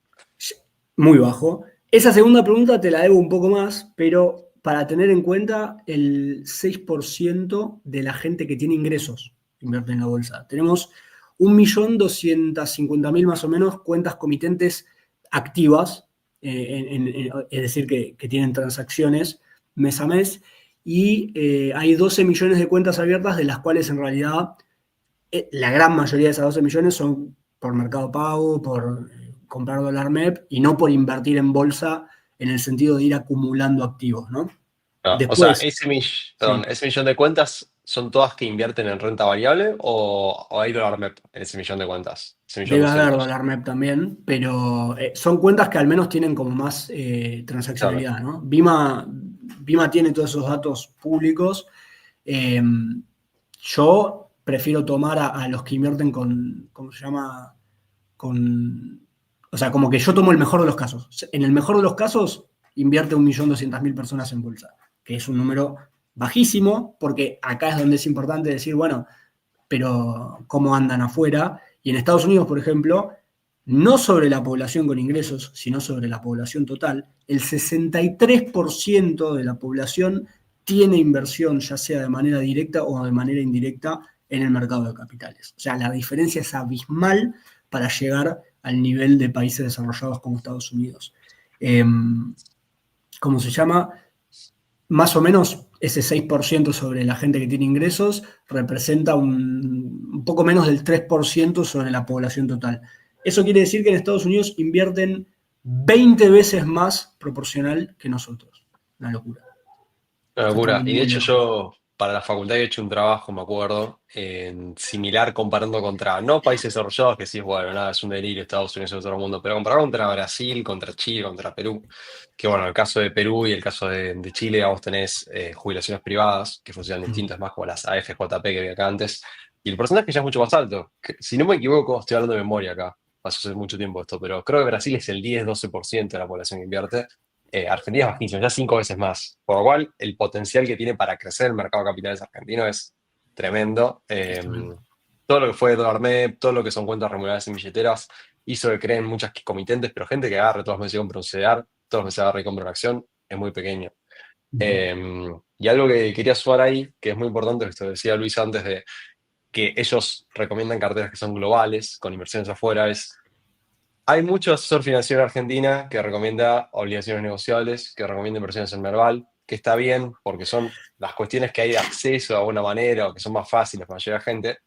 Muy bajo. Esa segunda pregunta te la debo un poco más, pero para tener en cuenta el 6% de la gente que tiene ingresos invierte en la bolsa. Tenemos 1.250.000 más o menos cuentas comitentes activas, es decir, que tienen transacciones mes a mes, y hay 12 millones de cuentas abiertas, de las cuales en realidad la gran mayoría de esas 12 millones son por Mercado Pago, por comprar dólar MEP y no por invertir en bolsa en el sentido de ir acumulando activos, ¿no? Ah, o sea, Después, perdón, sí, ese millón de cuentas son todas que invierten en renta variable o hay dólar MEP en ese millón de cuentas, ese millón debe haber doscientos. dólar MEP también, pero son cuentas que al menos tienen como más Claro. transaccionalidad, ¿no? Bima tiene todos esos datos públicos. Eh, yo prefiero tomar a los que invierten con, ¿cómo se llama? Con, o sea, como que yo tomo el mejor de los casos. En el mejor de los casos, invierte 1.200.000 personas en bolsa, que es un número bajísimo, porque acá es donde es importante decir, bueno, pero ¿cómo andan afuera? Y en Estados Unidos, por ejemplo, no sobre la población con ingresos, sino sobre la población total, el 63% de la población tiene inversión, ya sea de manera directa o de manera indirecta, en el mercado de capitales. O sea, la diferencia es abismal para llegar al nivel de países desarrollados como Estados Unidos. Eh, ¿Cómo se llama? Más o menos ese 6% sobre la gente que tiene ingresos representa un poco menos del 3% sobre la población total. Eso quiere decir que en Estados Unidos invierten 20 veces más proporcional que nosotros. Una locura. Una O sea, locura. estamos Y de muy hecho lejos. yo para la facultad he hecho un trabajo, me acuerdo, en similar comparando contra, no países desarrollados, que sí es bueno, nada, es un delirio, Estados Unidos y todo el mundo, pero comparar contra Brasil, contra Chile, contra Perú, que bueno, el caso de Perú y el caso de Chile, vos tenés jubilaciones privadas que funcionan Mm. distintas, más como las AFJP que había acá antes, y el porcentaje ya es mucho más alto. Si no me equivoco, estoy hablando de memoria acá, pasó hace mucho tiempo esto, pero creo que Brasil es el 10-12% de la población que invierte. Argentina es bajísimo, ya 5 veces más. Por lo cual, el potencial que tiene para crecer el mercado de capitales argentino es tremendo. Es tremendo. Todo lo que fue dólar MEP, todo lo que son cuentas remuneradas en billeteras, hizo que creen muchas comitentes, pero gente que agarre todos los meses y compra un CDR, todos los meses agarre y compra una acción, es muy pequeño. Ujú. Y algo que quería sumar ahí, que es muy importante, que esto decía Luis antes, de que ellos recomiendan carteras que son globales, con inversiones afuera, es hay mucho asesor financiero en Argentina que recomienda obligaciones negociables, que recomienda inversiones en Merval, que está bien porque son las cuestiones que hay de acceso de alguna manera o que son más fáciles para llegar a gente,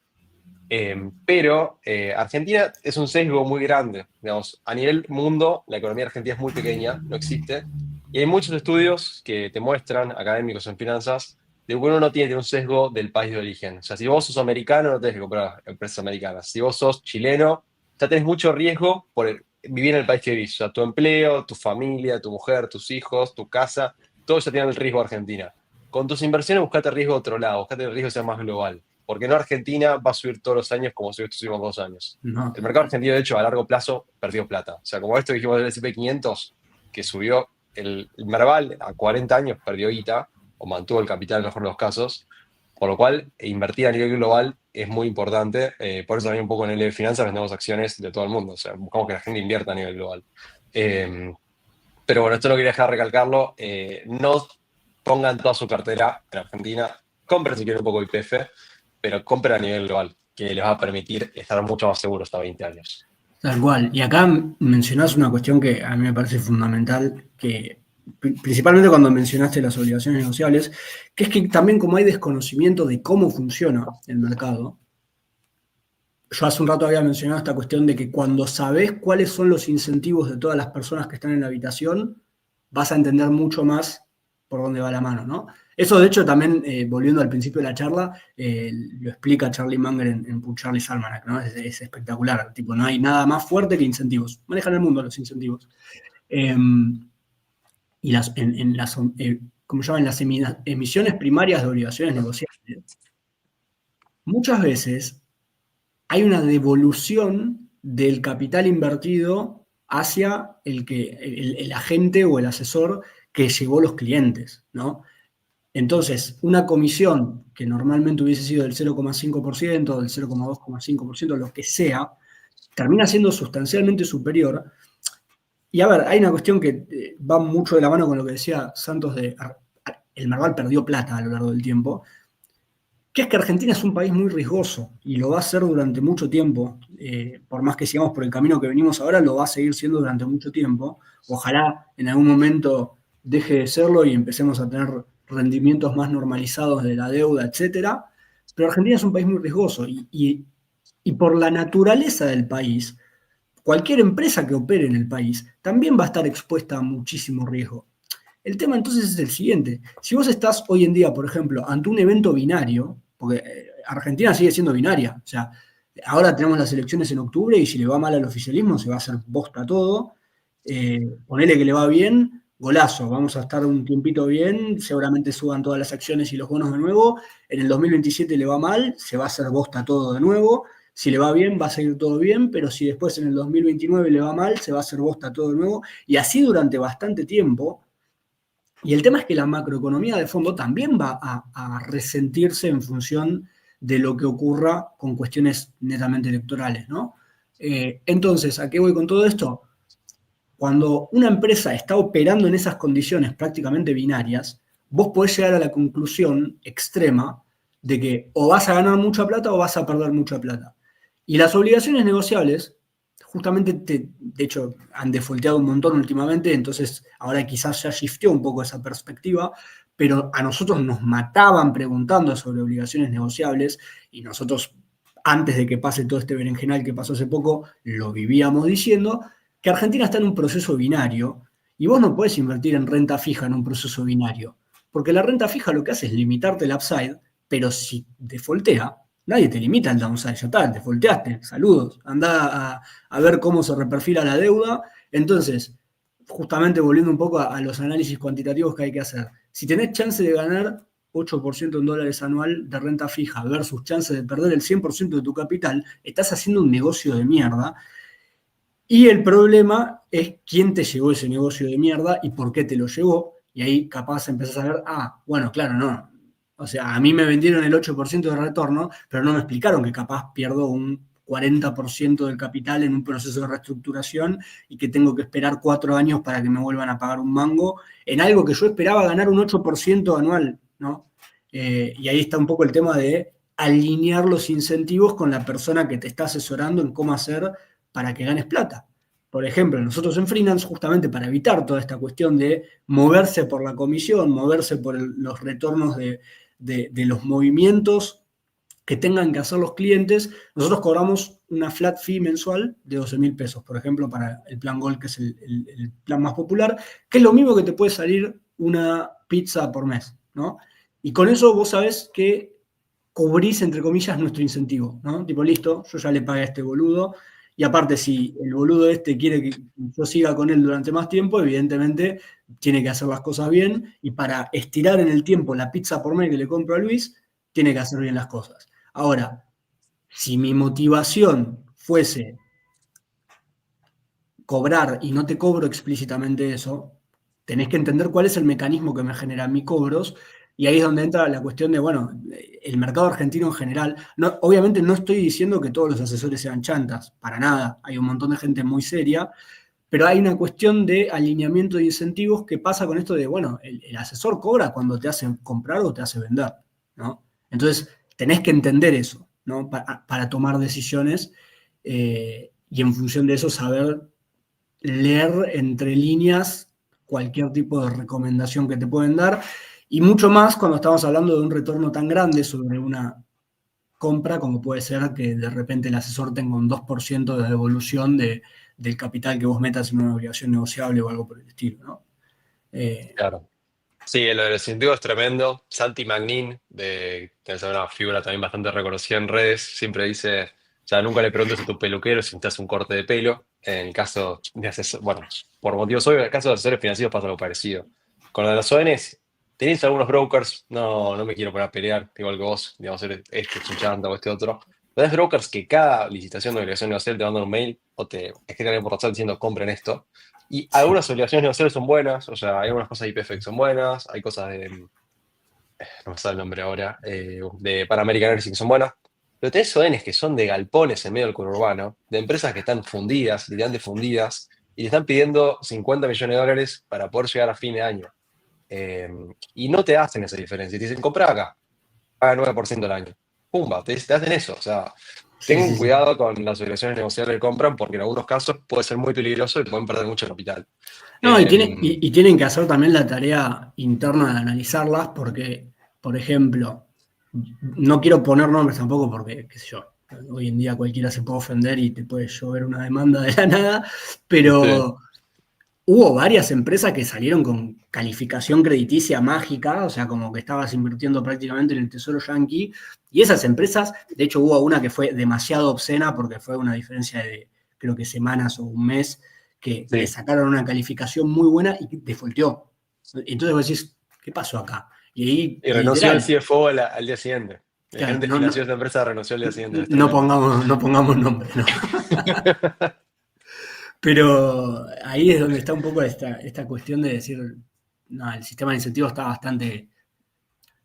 Pero Argentina es un sesgo muy grande. Digamos, a nivel mundo, la economía argentina es muy pequeña, no existe. Y hay muchos estudios que te muestran, académicos en finanzas, de que uno no tiene un sesgo del país de origen. O sea, si vos sos americano, no tenés que comprar empresas americanas. Si vos sos chileno, ya tenés mucho riesgo por vivir en el país que vivís. O sea, tu empleo, tu familia, tu mujer, tus hijos, tu casa, todo ya tiene el riesgo de Argentina. Con tus inversiones, buscate riesgo de otro lado, buscate el riesgo que sea más global. Porque no Argentina va a subir todos los años como subió estos últimos 2 años. No, El mercado argentino, de hecho, a largo plazo perdió plata. O sea, como esto que dijimos del S&P 500, que subió el Merval a 40 años, perdió guita, o mantuvo el capital en el mejor de los casos. Por lo cual, invertir a nivel global es muy importante. Por eso también un poco en el Finanzas vendemos acciones de todo el mundo. O sea, buscamos que la gente invierta a nivel global. Eh, pero bueno, esto lo quería dejar recalcarlo. No pongan toda su cartera en Argentina. Compren si quieren un poco YPF, pero compren a nivel global, que les va a permitir estar mucho más seguros hasta 20 años. tal cual. Y acá mencionás una cuestión que a mí me parece fundamental, que principalmente cuando mencionaste las obligaciones negociables, que es que también como hay desconocimiento de cómo funciona el mercado, yo hace un rato había mencionado esta cuestión de que cuando sabes cuáles son los incentivos de todas las personas que están en la habitación, vas a entender mucho más por dónde va la mano, ¿no? Eso, de hecho, también, volviendo al principio de la charla, lo explica Charlie Munger en Charlie's Almanac, ¿no? Es espectacular. Tipo, no hay nada más fuerte que incentivos. Manejan el mundo los incentivos. Eh, y en las, ¿cómo se llama? En las emisiones primarias de obligaciones negociables, muchas veces hay una devolución del capital invertido hacia el agente o el asesor que llevó los clientes, ¿no? Entonces, una comisión que normalmente hubiese sido del 0,5%, del 0,2,5%, lo que sea, termina siendo sustancialmente superior. Y a ver, hay una cuestión que va mucho de la mano con lo que decía Santos de el Merval perdió plata a lo largo del tiempo, que es que Argentina es un país muy riesgoso y lo va a ser durante mucho tiempo. Por más que sigamos por el camino que venimos ahora, lo va a seguir siendo durante mucho tiempo. Ojalá en algún momento deje de serlo y empecemos a tener rendimientos más normalizados de la deuda, etcétera. Pero Argentina es un país muy riesgoso y por la naturaleza del país, cualquier empresa que opere en el país también va a estar expuesta a muchísimo riesgo. El tema entonces es el siguiente. Si vos estás hoy en día, por ejemplo, ante un evento binario, porque Argentina sigue siendo binaria, o sea, ahora tenemos las elecciones en octubre y si le va mal al oficialismo se va a hacer bosta todo. Ponele que le va bien, golazo, vamos a estar un tiempito bien, seguramente suban todas las acciones y los bonos de nuevo. En el 2027 le va mal, se va a hacer bosta todo de nuevo. Si le va bien, va a seguir todo bien, pero si después en el 2029 le va mal, se va a hacer bosta todo de nuevo. Y así durante bastante tiempo. Y el tema es que la macroeconomía de fondo también va a resentirse en función de lo que ocurra con cuestiones netamente electorales, ¿no? Entonces, ¿a qué voy con todo esto? Cuando una empresa está operando en esas condiciones prácticamente binarias, vos podés llegar a la conclusión extrema de que o vas a ganar mucha plata o vas a perder mucha plata. Y las obligaciones negociables, justamente, de hecho, han defaulteado un montón últimamente, entonces ahora quizás ya shifteó un poco esa perspectiva, pero a nosotros nos mataban preguntando sobre obligaciones negociables y nosotros, antes de que pase todo este berenjenal que pasó hace poco, lo vivíamos diciendo, que Argentina está en un proceso binario y vos no podés invertir en renta fija en un proceso binario, porque la renta fija lo que hace es limitarte el upside, pero si defaultea, nadie te limita el downside, ya está, te volteaste, saludos, anda a ver cómo se reperfila la deuda. Entonces, justamente volviendo un poco a los análisis cuantitativos que hay que hacer, si tenés chance de ganar 8% en dólares anual de renta fija versus chance de perder el 100% de tu capital, estás haciendo un negocio de mierda. Y el problema es quién te llevó ese negocio de mierda y por qué te lo llevó. Y ahí capaz empezás a ver, bueno, claro, no, o sea, a mí me vendieron el 8% de retorno, pero no me explicaron que capaz pierdo un 40% del capital en un proceso de reestructuración y que tengo que esperar 4 años para que me vuelvan a pagar un mango en algo que yo esperaba ganar un 8% anual, ¿no? Y ahí está un poco el tema de alinear los incentivos con la persona que te está asesorando en cómo hacer para que ganes plata. Por ejemplo, nosotros en Freelance, justamente para evitar toda esta cuestión de moverse por la comisión, moverse por los retornos de los movimientos que tengan que hacer los clientes, nosotros cobramos una flat fee mensual de 12.000 pesos, por ejemplo, para el plan Gold, que es el plan más popular, que es lo mismo que te puede salir una pizza por mes, ¿no? Y con eso vos sabés que cubrís, entre comillas, nuestro incentivo, ¿no? Tipo, listo, yo ya le pagué a este boludo, y aparte, si el boludo este quiere que yo siga con él durante más tiempo, evidentemente tiene que hacer las cosas bien, y para estirar en el tiempo la pizza por mes que le compro a Luis, tiene que hacer bien las cosas. Ahora, si mi motivación fuese cobrar y no te cobro explícitamente eso, tenés que entender cuál es el mecanismo que me genera mis cobros. Y ahí es donde entra la cuestión de, bueno, el mercado argentino en general. No, obviamente no estoy diciendo que todos los asesores sean chantas, para nada. Hay un montón de gente muy seria, pero hay una cuestión de alineamiento de incentivos que pasa con esto de, bueno, el asesor cobra cuando te hace comprar o te hace vender, ¿no? Entonces, tenés que entender eso, ¿no? Para tomar decisiones y en función de eso saber leer entre líneas cualquier tipo de recomendación que te pueden dar, y mucho más cuando estamos hablando de un retorno tan grande sobre una compra como puede ser que de repente el asesor tenga un 2% de devolución del capital que vos metas en una obligación negociable o algo por el estilo, ¿no? Eh, Claro. Sí, lo del incentivo es tremendo. Santi Magnin, que es una figura también bastante reconocida en redes, siempre dice, o sea, nunca le preguntes a tu peluquero si te hace un corte de pelo. En el caso de asesor, bueno, por motivos obvios, en el caso de asesores financieros pasa algo parecido. Con lo de los ONs, tenéis algunos brokers, no me quiero poner a pelear, igual que vos, digamos, este es un chanta o este otro. Tenés brokers que cada licitación de obligación negociable te mandan un mail o te escriben por WhatsApp diciendo compren esto. Y sí, algunas obligaciones negociables son buenas, o sea, hay algunas cosas de IPF que son buenas, hay cosas no me sale el nombre ahora, de Pan American Airlines que son buenas, pero tenés ONs que son de galpones en medio del conurbano, de empresas que están fundidas, literalmente fundidas, y le están pidiendo 50 millones de dólares para poder llegar a fin de año. Eh, y no te hacen esa diferencia, te dicen, compra acá, paga 9% al año. Pumba, te hacen eso, o sea, sí, tengan sí, sí. cuidado con las obligaciones negociables que compran, porque en algunos casos puede ser muy peligroso y pueden perder mucho capital. No, y, Eh, tiene, y tienen que hacer también la tarea interna de analizarlas porque, por ejemplo, no quiero poner nombres tampoco porque, qué sé yo, hoy en día cualquiera se puede ofender y te puede llover una demanda de la nada, sí, pero hubo varias empresas que salieron con calificación crediticia mágica, o sea, como que estabas invirtiendo prácticamente en el tesoro yanqui, y esas empresas, de hecho hubo una que fue demasiado obscena porque fue una diferencia de creo que semanas o un mes, que le sí. sacaron una calificación muy buena y defaulteó. Entonces vos decís, ¿qué pasó acá? Y ahí, Y renunció el literal, CFO al día siguiente. El claro, gerente financiero de esta empresa renunció al día siguiente, es tremendo. no pongamos nombre, ¿no? Pero ahí es donde está un poco esta cuestión de decir, no, el sistema de incentivos está bastante,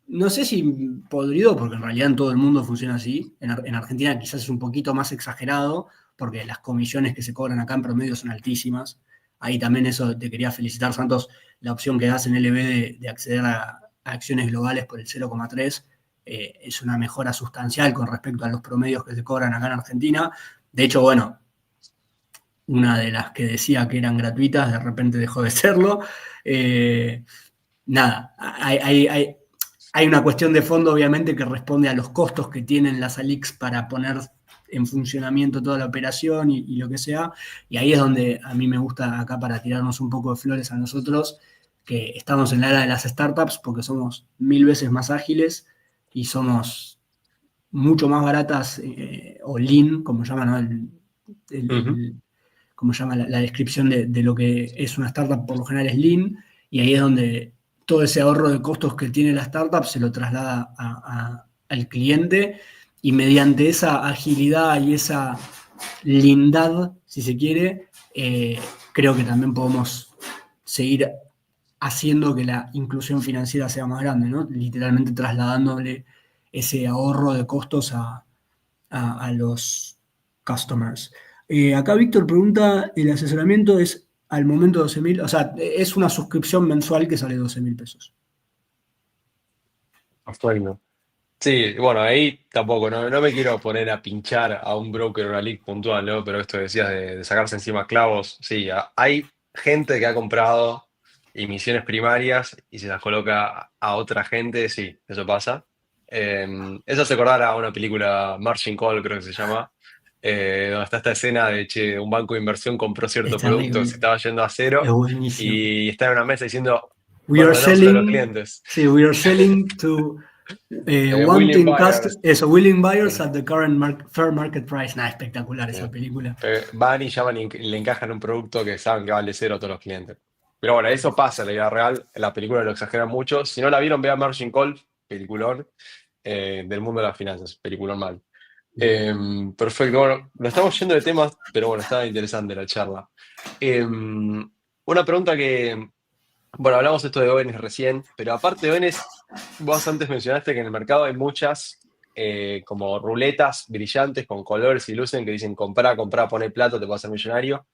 no sé si podrido, porque en realidad en todo el mundo funciona así. En Argentina quizás es un poquito más exagerado, porque las comisiones que se cobran acá en promedio son altísimas. Ahí también eso te quería felicitar, Santos, la opción que das en LB de acceder a acciones globales por el 0,3 es una mejora sustancial con respecto a los promedios que se cobran acá en Argentina. De hecho, bueno, una de las que decía que eran gratuitas, de repente dejó de serlo. Eh, nada, hay una cuestión de fondo, obviamente, que responde a los costos que tienen las ALICs para poner en funcionamiento toda la operación y lo que sea. Y ahí es donde a mí me gusta acá para tirarnos un poco de flores a nosotros, que estamos en la era de las startups porque somos 1000 veces más ágiles y somos mucho más baratas o lean, como llaman, ¿no? El, Ujú. el, como llama la descripción de lo que es una startup, por lo general es lean, y ahí es donde todo ese ahorro de costos que tiene la startup se lo traslada al cliente, y mediante esa agilidad y esa lindad, si se quiere, creo que también podemos seguir haciendo que la inclusión financiera sea más grande, ¿no? Literalmente trasladándole ese ahorro de costos a los customers. Acá Víctor pregunta, ¿el asesoramiento es al momento 12.000? O sea, es una suscripción mensual que sale 12.000 pesos. Bueno. Sí, bueno, ahí tampoco, no me quiero poner a pinchar a un broker o una league puntual, ¿no? Pero esto que decías de sacarse encima clavos, sí, hay gente que ha comprado emisiones primarias y se las coloca a otra gente, sí, eso pasa. Eso hace acordar a una película, Margin Call creo que se llama, donde está esta escena de, che, un banco de inversión compró Es cierto producto que se terrible, estaba yendo a es cero buenísimo. y está en una mesa diciendo, We bueno, are vendémoselo a los selling, clientes. sí, we are selling to Willing wanting buyers. eso, willing buyers Sí, at the current fair market price. Nada, espectacular sí. esa película. Van y llaman y le encajan un producto que saben que vale cero a todos los clientes. Pero bueno, eso pasa en la vida real. En la película lo exageran mucho. Si no la vieron, vean Margin Call, peliculón, del mundo de las finanzas, peliculón mal. Perfecto, bueno, nos estamos yendo de temas, pero bueno, estaba interesante la charla. Una pregunta que, bueno, hablamos esto de ONs recién, pero aparte de ONs, vos antes mencionaste que en el mercado hay muchas como ruletas brillantes con colores y luces que dicen comprar, comprar, poner plata, te vas a hacer millonario.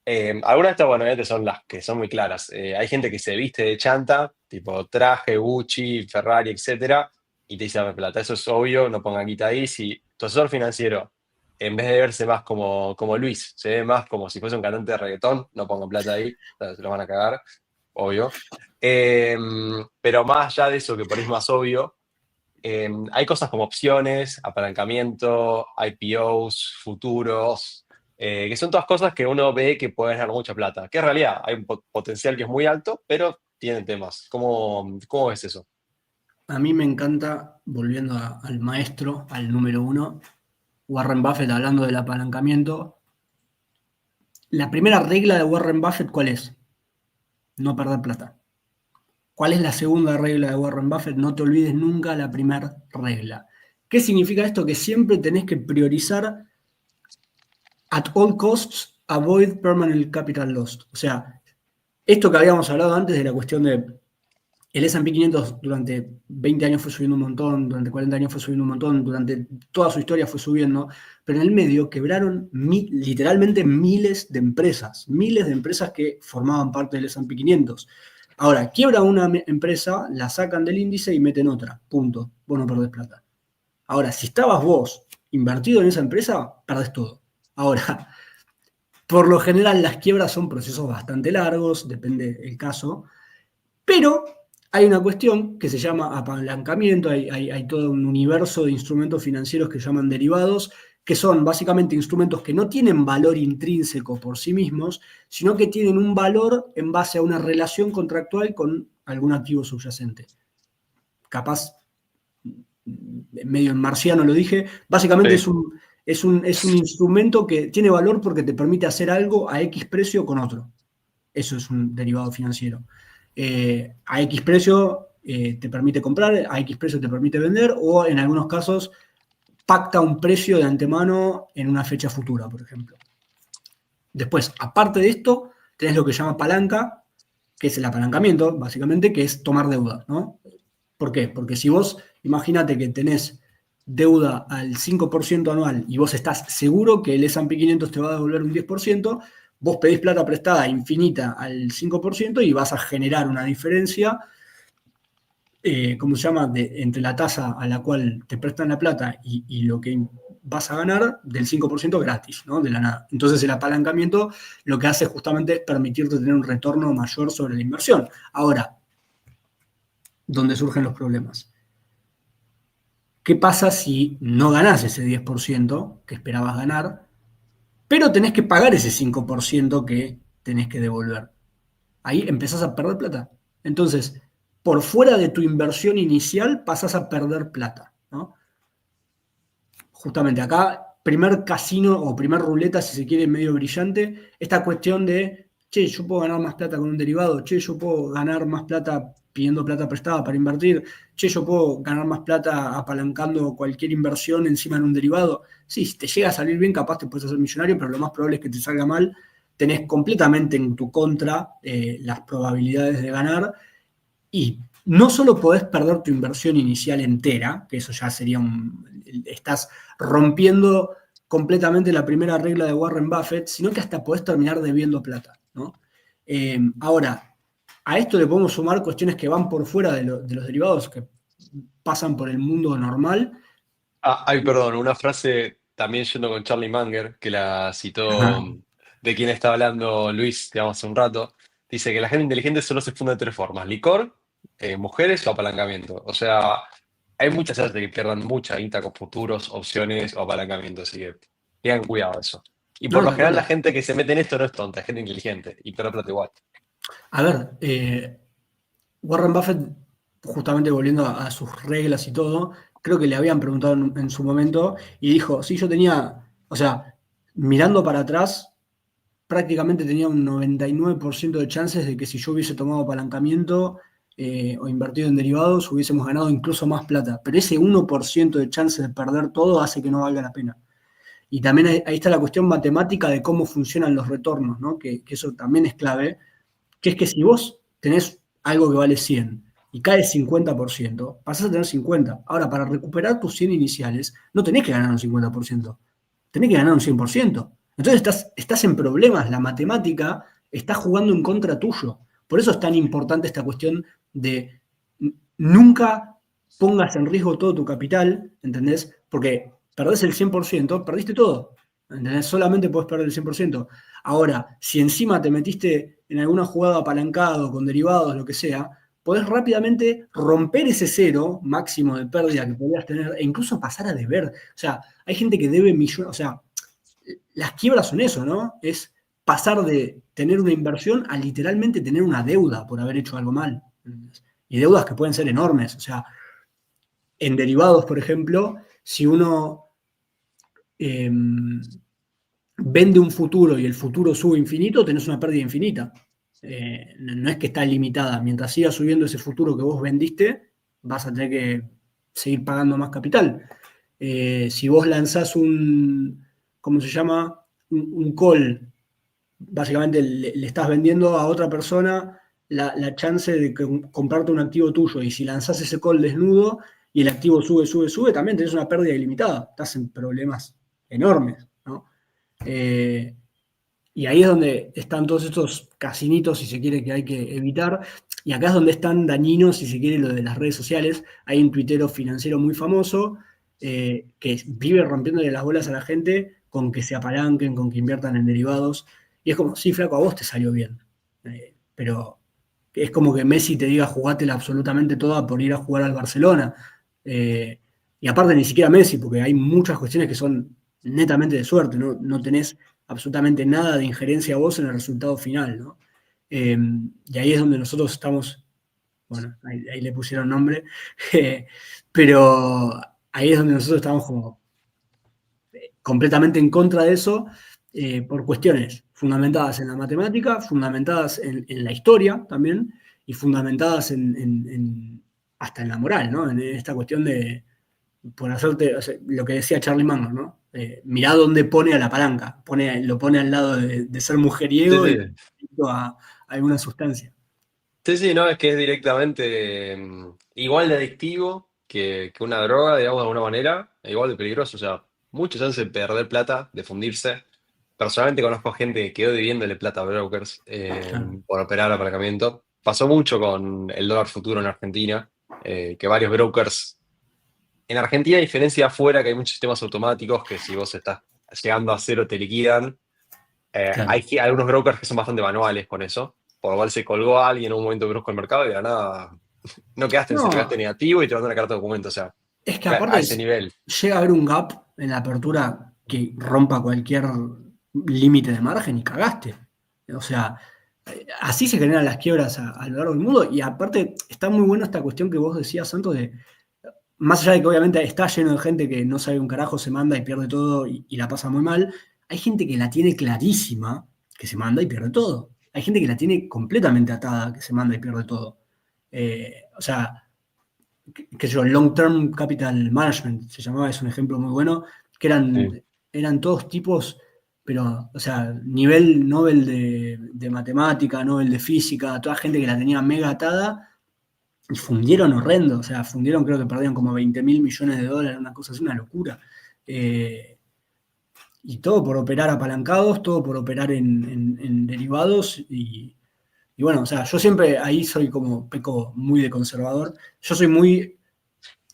Algunas de estas, bueno, obviamente son las que son muy claras. Hay gente que se viste de chanta, tipo traje, Gucci, Ferrari, etcétera, y te dice dame plata. Eso es obvio, no pongan guita ahí. Si tu asesor financiero, en vez de verse más como Luis, se ve más como si fuese un cantante de reggaetón, no pongan plata ahí, o sea, se lo van a cagar, obvio. Eh, pero más allá de eso, que por ahí es más obvio, hay cosas como opciones, apalancamiento, IPOs, futuros, que son todas cosas que uno ve que pueden ganar mucha plata. Que en realidad hay un potencial que es muy alto, pero tienen temas. ¿Cómo ves eso? A mí me encanta, volviendo al maestro, al número uno, Warren Buffett hablando del apalancamiento. La primera regla de Warren Buffett, ¿cuál es? No perder plata. ¿Cuál es la segunda regla de Warren Buffett? No te olvides nunca la primera regla. ¿Qué significa esto? Que siempre tenés que priorizar at all costs, avoid permanent capital loss. O sea, esto que habíamos hablado antes de la cuestión de el S&P 500 durante 20 años fue subiendo un montón, durante 40 años fue subiendo un montón, durante toda su historia fue subiendo, pero en el medio quebraron literalmente miles de empresas que formaban parte del S&P 500. Ahora, quiebra una empresa, la sacan del índice y meten otra, punto, vos no perdés plata. Ahora, si estabas vos invertido en esa empresa, perdés todo. Ahora, por lo general las quiebras son procesos bastante largos, depende del caso, pero hay una cuestión que se llama apalancamiento, hay todo un universo de instrumentos financieros que llaman derivados, que son básicamente instrumentos que no tienen valor intrínseco por sí mismos, sino que tienen un valor en base a una relación contractual con algún activo subyacente. Capaz, medio en marciano lo dije, básicamente Sí. es un instrumento que tiene valor porque te permite hacer algo a X precio con otro. Eso es un derivado financiero. A X precio te permite comprar, a X precio te permite vender, o en algunos casos pacta un precio de antemano en una fecha futura, por ejemplo. Después, aparte de esto, tenés lo que se llama palanca, que es el apalancamiento, básicamente, que es tomar deuda, ¿no? ¿Por qué? Porque si vos, imagínate que tenés deuda al 5% anual y vos estás seguro que el S&P 500 te va a devolver un 10%, vos pedís plata prestada infinita al 5% y vas a generar una diferencia, ¿cómo se llama?, entre la tasa a la cual te prestan la plata y lo que vas a ganar del 5% gratis, ¿no? De la nada. Entonces el apalancamiento lo que hace justamente es permitirte tener un retorno mayor sobre la inversión. Ahora, ¿dónde surgen los problemas? ¿Qué pasa si no ganás ese 10% que esperabas ganar, pero tenés que pagar ese 5% que tenés que devolver? Ahí empezás a perder plata. Entonces, por fuera de tu inversión inicial pasás a perder plata, ¿no? Justamente acá, primer casino o primer ruleta, si se quiere, medio brillante, esta cuestión de, che, yo puedo ganar más plata con un derivado, che, yo puedo ganar más plata pidiendo plata prestada para invertir, che, yo puedo ganar más plata apalancando cualquier inversión encima de un derivado. Sí, si te llega a salir bien, capaz te puedes hacer millonario, pero lo más probable es que te salga mal. Tenés completamente en tu contra las probabilidades de ganar y no solo podés perder tu inversión inicial entera, que eso ya sería estás rompiendo completamente la primera regla de Warren Buffett, sino que hasta podés terminar debiendo plata, ¿no? Ahora, a esto le podemos sumar cuestiones que van por fuera de los derivados, que pasan por el mundo normal. Ah, ay, perdón, una frase también yendo con Charlie Munger, que la citó Ajá. de quien está hablando Luis, digamos, hace un rato. Dice que la gente inteligente solo se funda de tres formas: licor, mujeres o apalancamiento. O sea, hay muchas chances de que pierdan mucha guita con futuros, opciones o apalancamiento, así que tengan cuidado de eso. Y por No, lo tal general la cual. gente que se mete en esto no es tonta, es gente inteligente y pierde plata igual. A ver, Warren Buffett, justamente volviendo a sus reglas y todo, creo que le habían preguntado en su momento y dijo, sí, yo tenía, o sea, mirando para atrás, prácticamente tenía un 99% de chances de que si yo hubiese tomado apalancamiento o invertido en derivados, hubiésemos ganado incluso más plata. Pero ese 1% de chances de perder todo hace que no valga la pena. Y también ahí está la cuestión matemática de cómo funcionan los retornos, ¿no? Que eso también es clave, que es que si vos tenés algo que vale 100 y cae 50%, pasás a tener 50. Ahora, para recuperar tus 100 iniciales, no tenés que ganar un 50%, tenés que ganar un 100%. Entonces estás en problemas, la matemática está jugando en contra tuyo. Por eso es tan importante esta cuestión de nunca pongas en riesgo todo tu capital, ¿entendés? Porque perdés el 100%, perdiste todo, ¿entendés? Solamente podés perder el 100%. Ahora, si encima te metiste en alguna jugada apalancado, con derivados, lo que sea, podés rápidamente romper ese cero máximo de pérdida que podrías tener e incluso pasar a deber. O sea, hay gente que debe millones, o sea, las quiebras son eso, ¿no? Es pasar de tener una inversión a literalmente tener una deuda por haber hecho algo mal. Y deudas que pueden ser enormes. O sea, en derivados, por ejemplo, si uno eh, vende un futuro y el futuro sube infinito, tenés una pérdida infinita. No es que está limitada. Mientras siga subiendo ese futuro que vos vendiste, vas a tener que seguir pagando más capital. Si vos lanzás ¿cómo se llama? Un call, básicamente le estás vendiendo a otra persona la chance de comprarte un activo tuyo. Y si lanzás ese call desnudo y el activo sube, sube, sube, también tenés una pérdida ilimitada. Estás en problemas enormes, ¿no? Eh, y ahí es donde están todos estos casinitos, si se quiere, que hay que evitar. Y acá es donde es tan dañino, si se quiere, lo de las redes sociales. Hay un tuitero financiero muy famoso que vive rompiéndole las bolas a la gente con que se apalanquen, con que inviertan en derivados. Y es como, sí, flaco, a vos te salió bien. Pero es como que Messi te diga jugátela absolutamente toda por ir a jugar al Barcelona. Y aparte ni siquiera Messi, porque hay muchas cuestiones que son netamente de suerte, no tenés absolutamente nada de injerencia a vos en el resultado final, ¿no? Y ahí es donde nosotros estamos, bueno, ahí le pusieron nombre, pero ahí es donde nosotros estamos como completamente en contra de eso, por cuestiones fundamentadas en la matemática, fundamentadas en la historia también, y fundamentadas hasta en la moral, ¿no? En esta cuestión de, por hacerte, o sea, lo que decía Charlie Munger, ¿no? Mirá dónde pone a la palanca, lo pone al lado de ser Sí, mujeriego y sí. a alguna sustancia. Sí, sí, no, es que es directamente igual de adictivo que una droga, digamos, de alguna manera, e igual de peligroso, o sea, muchas chances de perder plata, de fundirse. Personalmente conozco gente que quedó debiéndole plata a brokers Claro. por operar apalancamiento. Pasó mucho con el dólar futuro en Argentina, que varios brokers. En Argentina, a diferencia de afuera, que hay muchos sistemas automáticos que si vos estás llegando a cero te liquidan. Claro. Hay algunos brokers que son bastante manuales con eso, por lo cual se colgó a alguien en un momento brusco del mercado y de la nada no quedaste en cero, quedaste No, negativo y te mandan una carta de documento. O sea, es que a aparte ese nivel. llega a haber un gap en la apertura que rompa cualquier límite de margen y cagaste. O sea, así se generan las quiebras a lo largo del mundo. Y aparte, está muy buena esta cuestión que vos decías, Santos, de más allá de que obviamente está lleno de gente que no sabe un carajo, se manda y pierde todo y la pasa muy mal, hay gente que la tiene clarísima, que se manda y pierde todo. Hay gente que la tiene completamente atada, que se manda y pierde todo. O sea, qué sé yo, Long Term Capital Management se llamaba, es un ejemplo muy bueno, que Sí. eran todos tipos, pero, o sea, nivel Nobel de matemática, Nobel de física, toda gente que la tenía mega atada y fundieron horrendo, o sea, fundieron, creo que perdieron como 20.000 millones de dólares, una cosa, es una locura. Eh, y todo por operar apalancados, todo por operar en derivados y bueno, o sea, yo siempre ahí soy como peco muy de conservador. Yo soy muy,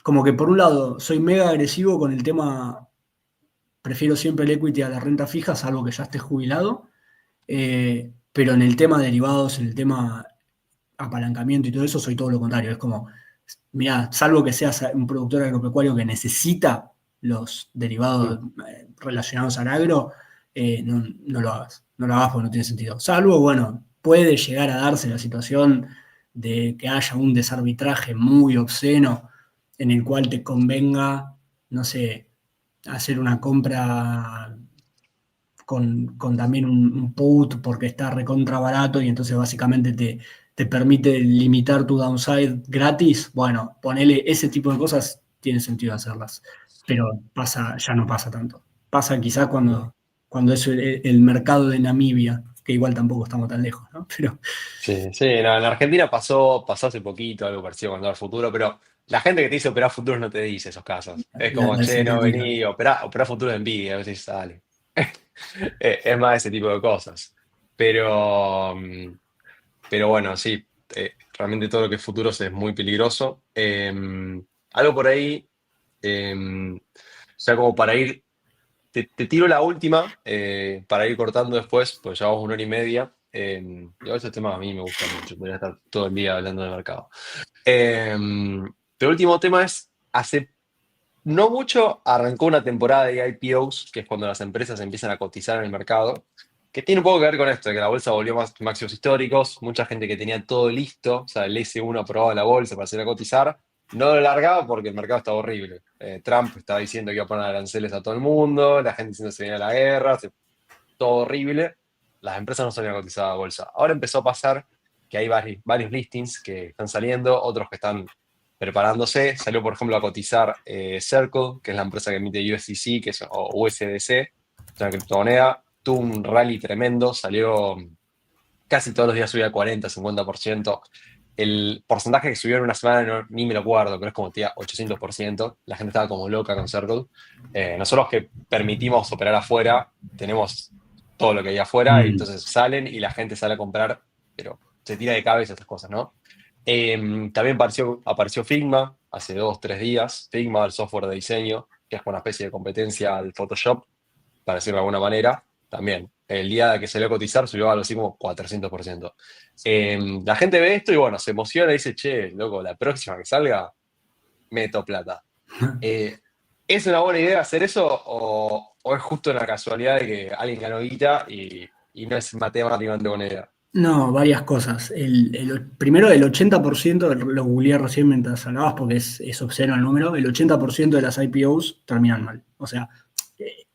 como que por un lado, soy mega agresivo con el tema, prefiero siempre el equity a la renta fija, salvo que ya esté jubilado. Pero en el tema derivados, en el tema apalancamiento y todo eso, soy todo lo contrario. Es como, mirá, salvo que seas un productor agropecuario que necesita los derivados relacionados al agro, no lo hagas. No lo hagas porque no tiene sentido. Salvo, bueno, puede llegar a darse la situación de que haya un desarbitraje muy obsceno en el cual te convenga, no sé, hacer una compra con también un put porque está recontra barato y entonces básicamente te permite limitar tu downside gratis. Bueno, ponele ese tipo de cosas, tiene sentido hacerlas, pero ya no pasa tanto. Pasa quizás cuando es el mercado de Namibia, que igual tampoco estamos tan lejos, ¿no? Pero Sí, sí, no, en Argentina pasó hace poquito algo parecido con Dólar Futuro, pero la gente que te dice operar futuros no te dice esos casos. Es como, la che, no, sintética. vení, operá futuros de Nvidia, a veces sale. Es más ese tipo de cosas. Pero, pero bueno, sí, realmente todo lo que es futuros es muy peligroso. Algo por ahí, o sea, como para ir, te tiro la última, para ir cortando después, pues llevamos 1 hora y media. Y a veces temas a mí me gustan mucho, podría estar todo el día hablando de mercado. El último tema es, hace no mucho arrancó una temporada de IPOs, que es cuando las empresas empiezan a cotizar en el mercado, que tiene un poco que ver con esto, de que la bolsa volvió más máximos históricos, mucha gente que tenía todo listo, o sea, el S1 aprobaba la bolsa para salir a cotizar, no lo largaba porque el mercado estaba horrible. Trump estaba diciendo que iba a poner aranceles a todo el mundo, la gente diciendo que se venía la guerra, todo horrible, las empresas no salían a cotizar a la bolsa. Ahora empezó a pasar que hay varios listings que están saliendo, otros que están preparándose. Salió, por ejemplo, a cotizar Circle, que es la empresa que emite USDC, o USDC, es una criptomoneda. Tuvo un rally tremendo, salió casi todos los días, subía 40, 50%. El porcentaje que subió en una semana ni me lo acuerdo, pero es como tía, 800%. La gente estaba como loca con Circle. Nosotros que permitimos operar afuera, tenemos todo lo que hay afuera, y entonces salen y la gente sale a comprar, pero se tira de cabeza estas cosas, ¿no? También apareció Figma hace 2, 3 días. Figma, el software de diseño, que es una especie de competencia al Photoshop, para decirlo de alguna manera. También, el día que salió a cotizar, subió algo así como 400%. La gente ve esto y bueno, se emociona y dice, che, loco, la próxima que salga, meto plata. Eh, ¿Es una buena idea hacer eso o es justo una casualidad de que alguien ganó guita y no es matemáticamente buena idea? No, varias cosas. Primero, el 80%, lo googleé recién mientras hablabas porque es obsceno el número, el 80% de las IPOs terminan mal. O sea, eh,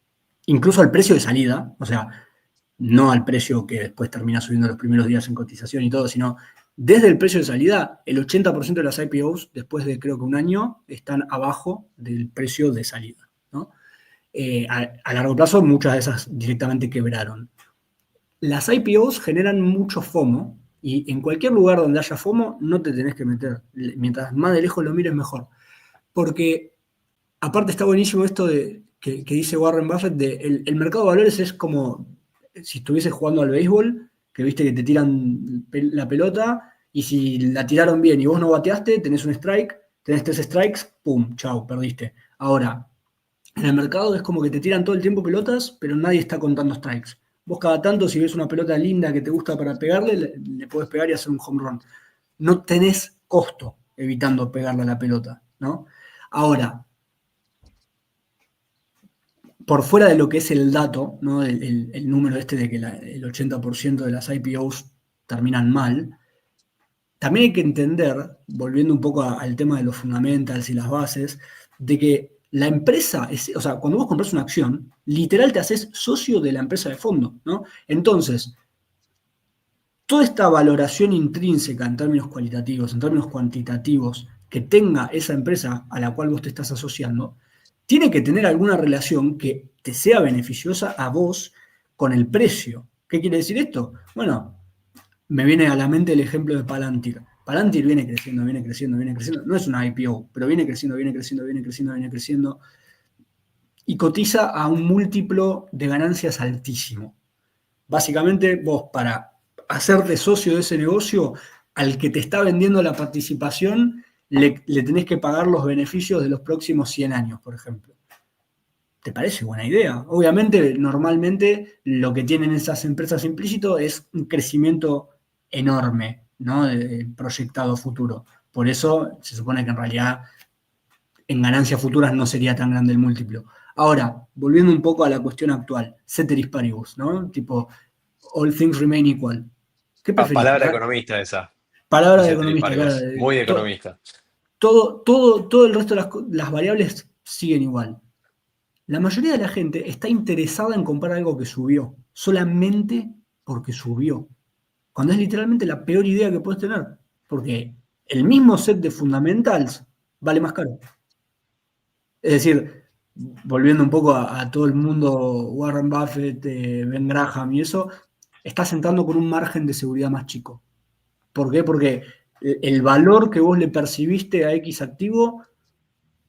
incluso al precio de salida, o sea, no al precio que después termina subiendo los primeros días en cotización y todo, sino desde el precio de salida, el 80% de las IPOs, después de creo que un año, están abajo del precio de salida, ¿no? A largo plazo, muchas de esas directamente quebraron. Las IPOs generan mucho FOMO y en cualquier lugar donde haya FOMO no te tenés que meter. Mientras más de lejos lo mires, mejor. Porque aparte está buenísimo esto que dice Warren Buffett de el mercado de valores es como si estuvieses jugando al béisbol, que viste que te tiran la pelota y si la tiraron bien y vos no bateaste, tenés un strike, tenés 3 strikes, pum, chau, perdiste. Ahora, en el mercado es como que te tiran todo el tiempo pelotas, pero nadie está contando strikes. Vos cada tanto, si ves una pelota linda que te gusta para pegarle, le podés pegar y hacer un home run. No tenés costo evitando pegarle a la pelota, ¿no? Ahora, por fuera de lo que es el dato, ¿no? El número este de que el 80% de las IPOs terminan mal, también hay que entender, volviendo un poco al tema de los fundamentals y las bases, de que la empresa, o sea, cuando vos compras una acción, literal te haces socio de la empresa de fondo, ¿no? Entonces, toda esta valoración intrínseca en términos cualitativos, en términos cuantitativos, que tenga esa empresa a la cual vos te estás asociando, tiene que tener alguna relación que te sea beneficiosa a vos con el precio. ¿Qué quiere decir esto? Bueno, me viene a la mente el ejemplo de Palantir. Palantir viene creciendo, viene creciendo, viene creciendo. No es una IPO, pero viene creciendo, viene creciendo, viene creciendo, viene creciendo. Y cotiza a un múltiplo de ganancias altísimo. Básicamente, vos para hacerte socio de ese negocio, al que te está vendiendo la participación, le tenés que pagar los beneficios de los próximos 100 años, por ejemplo. ¿Te parece buena idea? Obviamente, normalmente lo que tienen esas empresas implícito es un crecimiento enorme, ¿no? Proyectado futuro. por eso se supone que en realidad en ganancias futuras no sería tan grande el múltiplo. Ahora, volviendo un poco a la cuestión actual, ceteris paribus, ¿no? Tipo, all things remain equal. ¿Qué preferís? Palabra economista esa, Palabra de dice economista, claro. Paribus. Muy economista. Todo el resto de las variables siguen igual. La mayoría de la gente está interesada en comprar algo que subió, solamente porque subió. Cuando es literalmente la peor idea que puedes tener. Porque el mismo set de fundamentals vale más caro. Es decir, volviendo un poco a todo el mundo, Warren Buffett, Ben Graham y eso, estás entrando con un margen de seguridad más chico. ¿Por qué? Porque el valor que vos le percibiste a X activo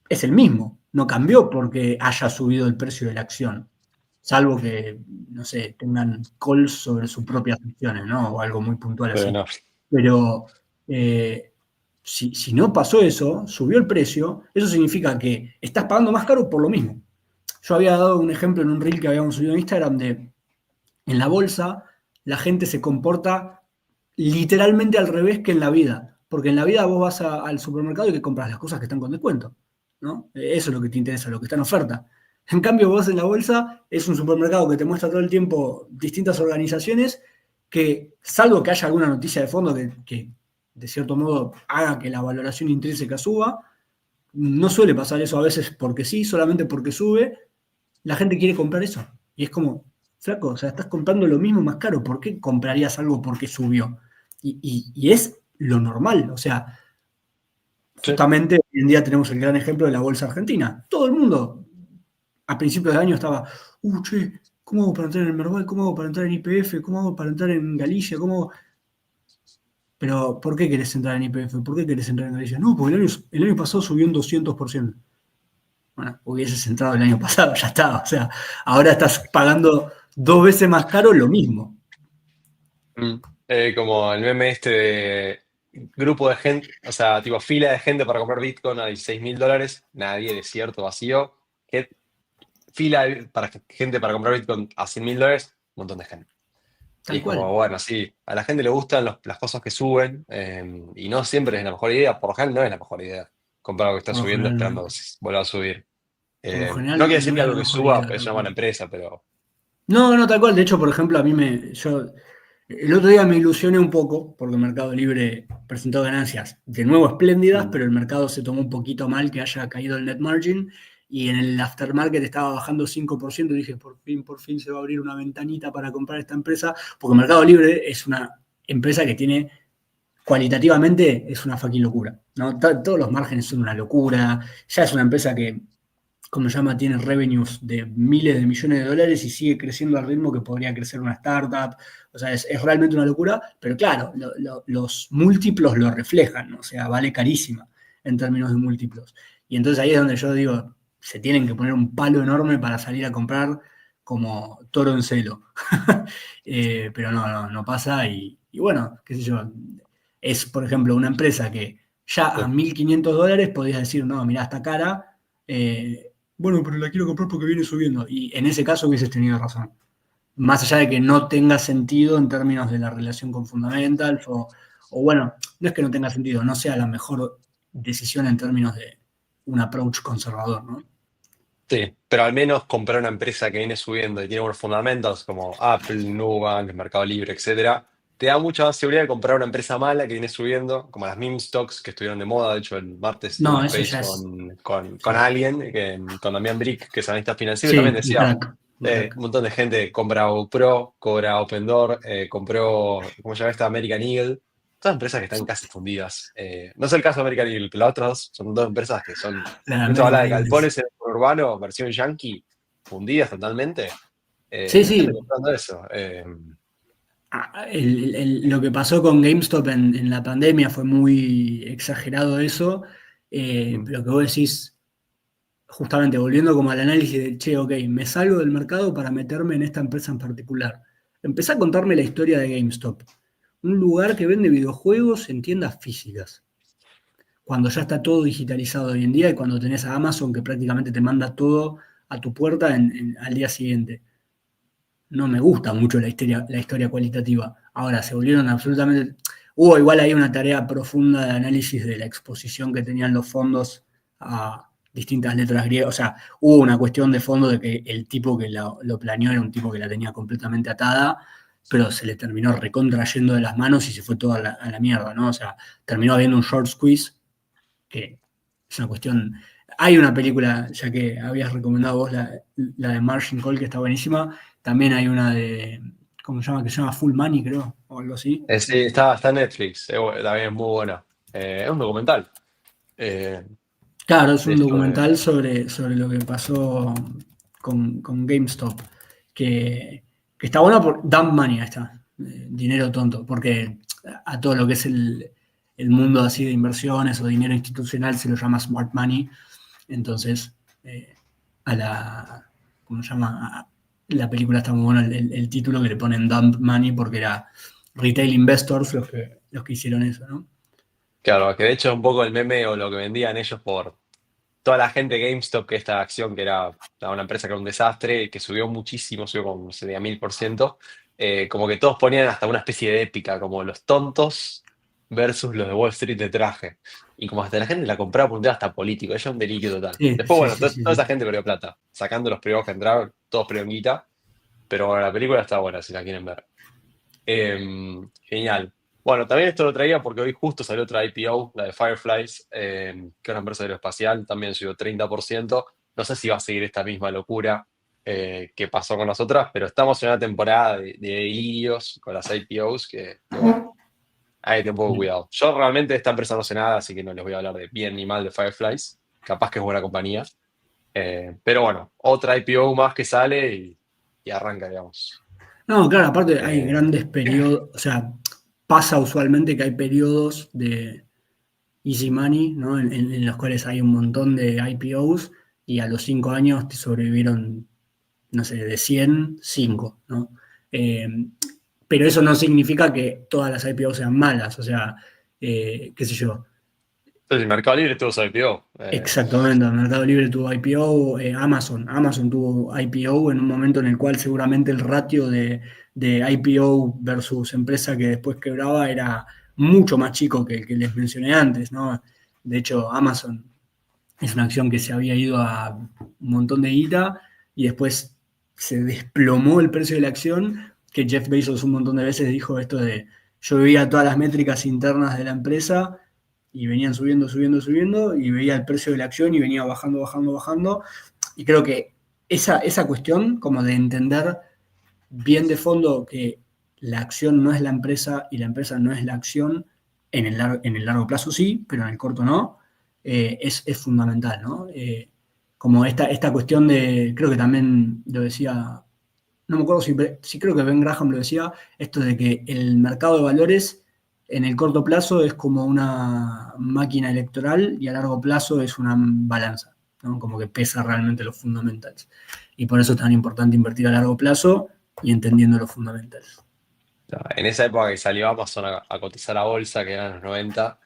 es el mismo, no cambió porque haya subido el precio de la acción, salvo que, no sé, tengan calls sobre sus propias acciones, ¿no? O algo muy puntual Pero así. no. Pero si no pasó eso, subió el precio, eso significa que estás pagando más caro por lo mismo. Yo había dado un ejemplo en un reel que habíamos subido en Instagram de en la bolsa la gente se comporta literalmente al revés que en la vida. Porque en la vida vos vas al supermercado y que compras las cosas que están con descuento, ¿no? Eso es lo que te interesa, lo que está en oferta. En cambio, vos en la bolsa es un supermercado que te muestra todo el tiempo distintas organizaciones que, salvo que haya alguna noticia de fondo que de cierto modo haga que la valoración intrínseca suba, no suele pasar eso a veces porque sí, solamente porque sube, la gente quiere comprar eso. Y es como, flaco, o sea, estás comprando lo mismo más caro, ¿por qué comprarías algo porque subió? Y es lo normal, o sea, Sí. justamente hoy en día tenemos el gran ejemplo de la bolsa argentina. Todo el mundo a principios de año estaba, che, ¿cómo hago para entrar en el Merval? ¿Cómo hago para entrar en YPF? ¿Cómo hago para entrar en Galicia? ¿Cómo? Pero, ¿por qué querés entrar en YPF? ¿Por qué querés entrar en Galicia? No, porque el año pasado subió un 200%. Bueno, hubieses entrado el año pasado, ya está. O sea, ahora estás pagando 2 veces más caro lo mismo. Mm. Como el meme este de grupo de gente, o sea, tipo fila de gente para comprar Bitcoin a $16.000, nadie, desierto, vacío. Ge- para gente para comprar Bitcoin a $100.000, un montón de gente. Y Tal es cual. como, bueno, sí, a la gente le gustan las cosas que suben, y no siempre es la mejor idea, por lo general no es la mejor idea comprar algo que está Por lo subiendo general esperando no. que vuelva a subir. Por lo No general quiere decir no que es algo la que mejor suba idea, es tal una mala cual. empresa, pero No, no, tal cual. De hecho, por ejemplo, yo el otro día me ilusioné un poco porque Mercado Libre presentó ganancias de nuevo espléndidas, mm, pero el mercado se tomó un poquito mal que haya caído el net margin y en el aftermarket estaba bajando 5% y dije, por fin se va a abrir una ventanita para comprar esta empresa, porque Mercado Libre es una empresa que tiene cualitativamente es una fucking locura, ¿no? Todos los márgenes son una locura, ya es una empresa que como se llama, tiene revenues de miles de millones de dólares y sigue creciendo al ritmo que podría crecer una startup. O sea, es realmente una locura, pero claro, los múltiplos lo reflejan, ¿no? O sea, vale carísima en términos de múltiplos. Y entonces ahí es donde yo digo, se tienen que poner un palo enorme para salir a comprar como toro en celo. Pero no pasa y bueno, qué sé yo, es por ejemplo una empresa que ya a sí. $1.500 podías decir, no, mirá, está cara, bueno, pero la quiero comprar porque viene subiendo. Y en ese caso hubieses tenido razón. Más allá de que no tenga sentido en términos de la relación con Fundamentals, o bueno, no es que no tenga sentido, no sea la mejor decisión en términos de un approach conservador, ¿no? Sí, pero al menos comprar una empresa que viene subiendo y tiene buenos fundamentals como Apple, Nubank, Mercado Libre, etcétera, te da mucha más seguridad de comprar una empresa mala que viene subiendo, como las meme stocks que estuvieron de moda. De hecho, el martes tuve No, un eso space ya es. con Sí, alguien, con Damián Brick, que es analista financiero, y también sí, un decía, crack, un crack. un montón de gente compra GoPro, cobra Open Door, compró, ¿cómo se llama esta? American Eagle. Todas empresas que están casi fundidas. No es el caso de American Eagle, pero las otras dos son dos empresas que son, La esto habla American de Eagles. galpones en el urbano, versión yankee, fundidas totalmente. Sí, Y la gente sí. comprando eso. Lo que pasó con GameStop en la pandemia fue muy exagerado eso, Mm, pero que vos decís, justamente volviendo como al análisis de, che, ok, me salgo del mercado para meterme en esta empresa en particular. Empecé a contarme la historia de GameStop, un lugar que vende videojuegos en tiendas físicas, cuando ya está todo digitalizado hoy en día y cuando tenés a Amazon que prácticamente te manda todo a tu puerta al día siguiente. No me gusta mucho la historia cualitativa. Ahora, se volvieron absolutamente. Hubo igual ahí una tarea profunda de análisis de la exposición que tenían los fondos a distintas letras griegas. O sea, hubo una cuestión de fondo de que el tipo que lo planeó era un tipo que la tenía completamente atada, pero se le terminó recontrayendo de las manos y se fue todo a la mierda, ¿no? O sea, terminó habiendo un short squeeze, que es una cuestión. Hay una película, ya que habías recomendado vos la de Margin Call, que está buenísima. También hay una de, ¿cómo se llama? Que se llama Full Money, creo, o algo así. Sí, está en Netflix, también es muy buena. Es un documental. eh, Claro, es de un esto documental sobre lo que pasó con GameStop, que está bueno por Dump Money, ahí está, dinero tonto, porque a todo lo que es el mundo así de inversiones o dinero institucional se lo llama Smart Money, entonces eh, a la, ¿cómo se llama? La película está muy buena, el título que le ponen Dump Money porque era retail investors los que hicieron eso, ¿no? Claro, que de hecho es un poco el meme o lo que vendían ellos por toda la gente de GameStop, que esta acción que era una empresa que era un desastre, que subió muchísimo, subió como, no sé, de a 1000%, como que todos ponían hasta una especie de épica, como los tontos versus los de Wall Street de traje. Y como hasta la gente la compraba por un tema hasta político, era un delirio total. Sí, Después, sí, bueno, sí, sí, toda esa sí. gente perdió plata, sacando los privados que entraron, todos perdieron guita, pero bueno, la película está buena si la quieren ver. Genial. Bueno, también esto lo traía porque hoy justo salió otra IPO, la de Fireflies, que es una empresa aeroespacial, también subió 30%. No sé si va a seguir esta misma locura que pasó con las otras, pero estamos en una temporada de delirios con las IPOs que bueno, hay que tener un poco de cuidado. Yo realmente de esta empresa no sé nada, así que no les voy a hablar de bien ni mal de Fireflies. Capaz que es buena compañía. Pero bueno, otra IPO más que sale y arranca, digamos. No, claro, aparte hay Eh, grandes periodos, o sea, pasa usualmente que hay periodos de easy money, ¿no? En los cuales hay un montón de IPOs y a los 5 años te sobrevivieron, no sé, de 100 5, ¿no? Eh, pero eso no significa que todas las IPOs sean malas, o sea, qué sé yo. entonces el Mercado Libre tuvo su IPO. Exactamente, el Mercado Libre tuvo IPO, Amazon tuvo IPO en un momento en el cual seguramente el ratio de IPO versus empresa que después quebraba era mucho más chico que el que les mencioné antes, ¿no? De hecho, Amazon es una acción que se había ido a un montón de guita y después se desplomó el precio de la acción, que Jeff Bezos un montón de veces dijo esto de yo veía todas las métricas internas de la empresa y venían subiendo, subiendo, subiendo y veía el precio de la acción y venía bajando, bajando, bajando. Y creo que esa cuestión como de entender bien de fondo que la acción no es la empresa y la empresa no es la acción, en el largo plazo sí, pero en el corto no, es fundamental, ¿no? Como esta cuestión de, creo que también lo decía, no me acuerdo si creo que Ben Graham lo decía, esto de que el mercado de valores en el corto plazo es como una máquina electoral y a largo plazo es una balanza, ¿no? Como que pesa realmente los fundamentals. Y por eso es tan importante invertir a largo plazo y entendiendo los fundamentals. En esa época que salió Amazon a cotizar a bolsa, que eran los 90,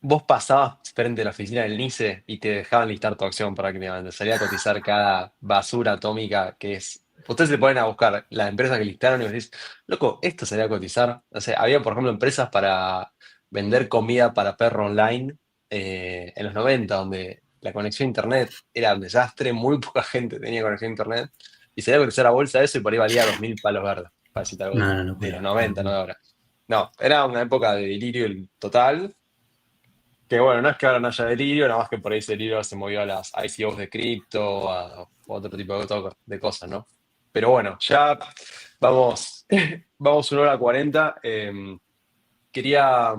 vos pasabas frente a la oficina del NICE y te dejaban listar tu acción prácticamente. Salía a cotizar cada basura atómica que es. Ustedes se ponen a buscar las empresas que listaron y vos decís, loco, esto salía a cotizar. O sea, había, por ejemplo, empresas para vender comida para perro online en los 90, donde la conexión a internet era un desastre, muy poca gente tenía conexión a internet, y salía a cotizar a bolsa eso y por ahí valía 2000 palos verdes, para decirte algo No, no, de los locura, 90, no de locura. ahora. No, era una época de delirio total, que bueno, no es que ahora no haya delirio, nada más que por ahí ese delirio se movió a las ICOs de cripto, a otro tipo de cosas, ¿no? Pero bueno, ya vamos, vamos 1 hora 40. Quería,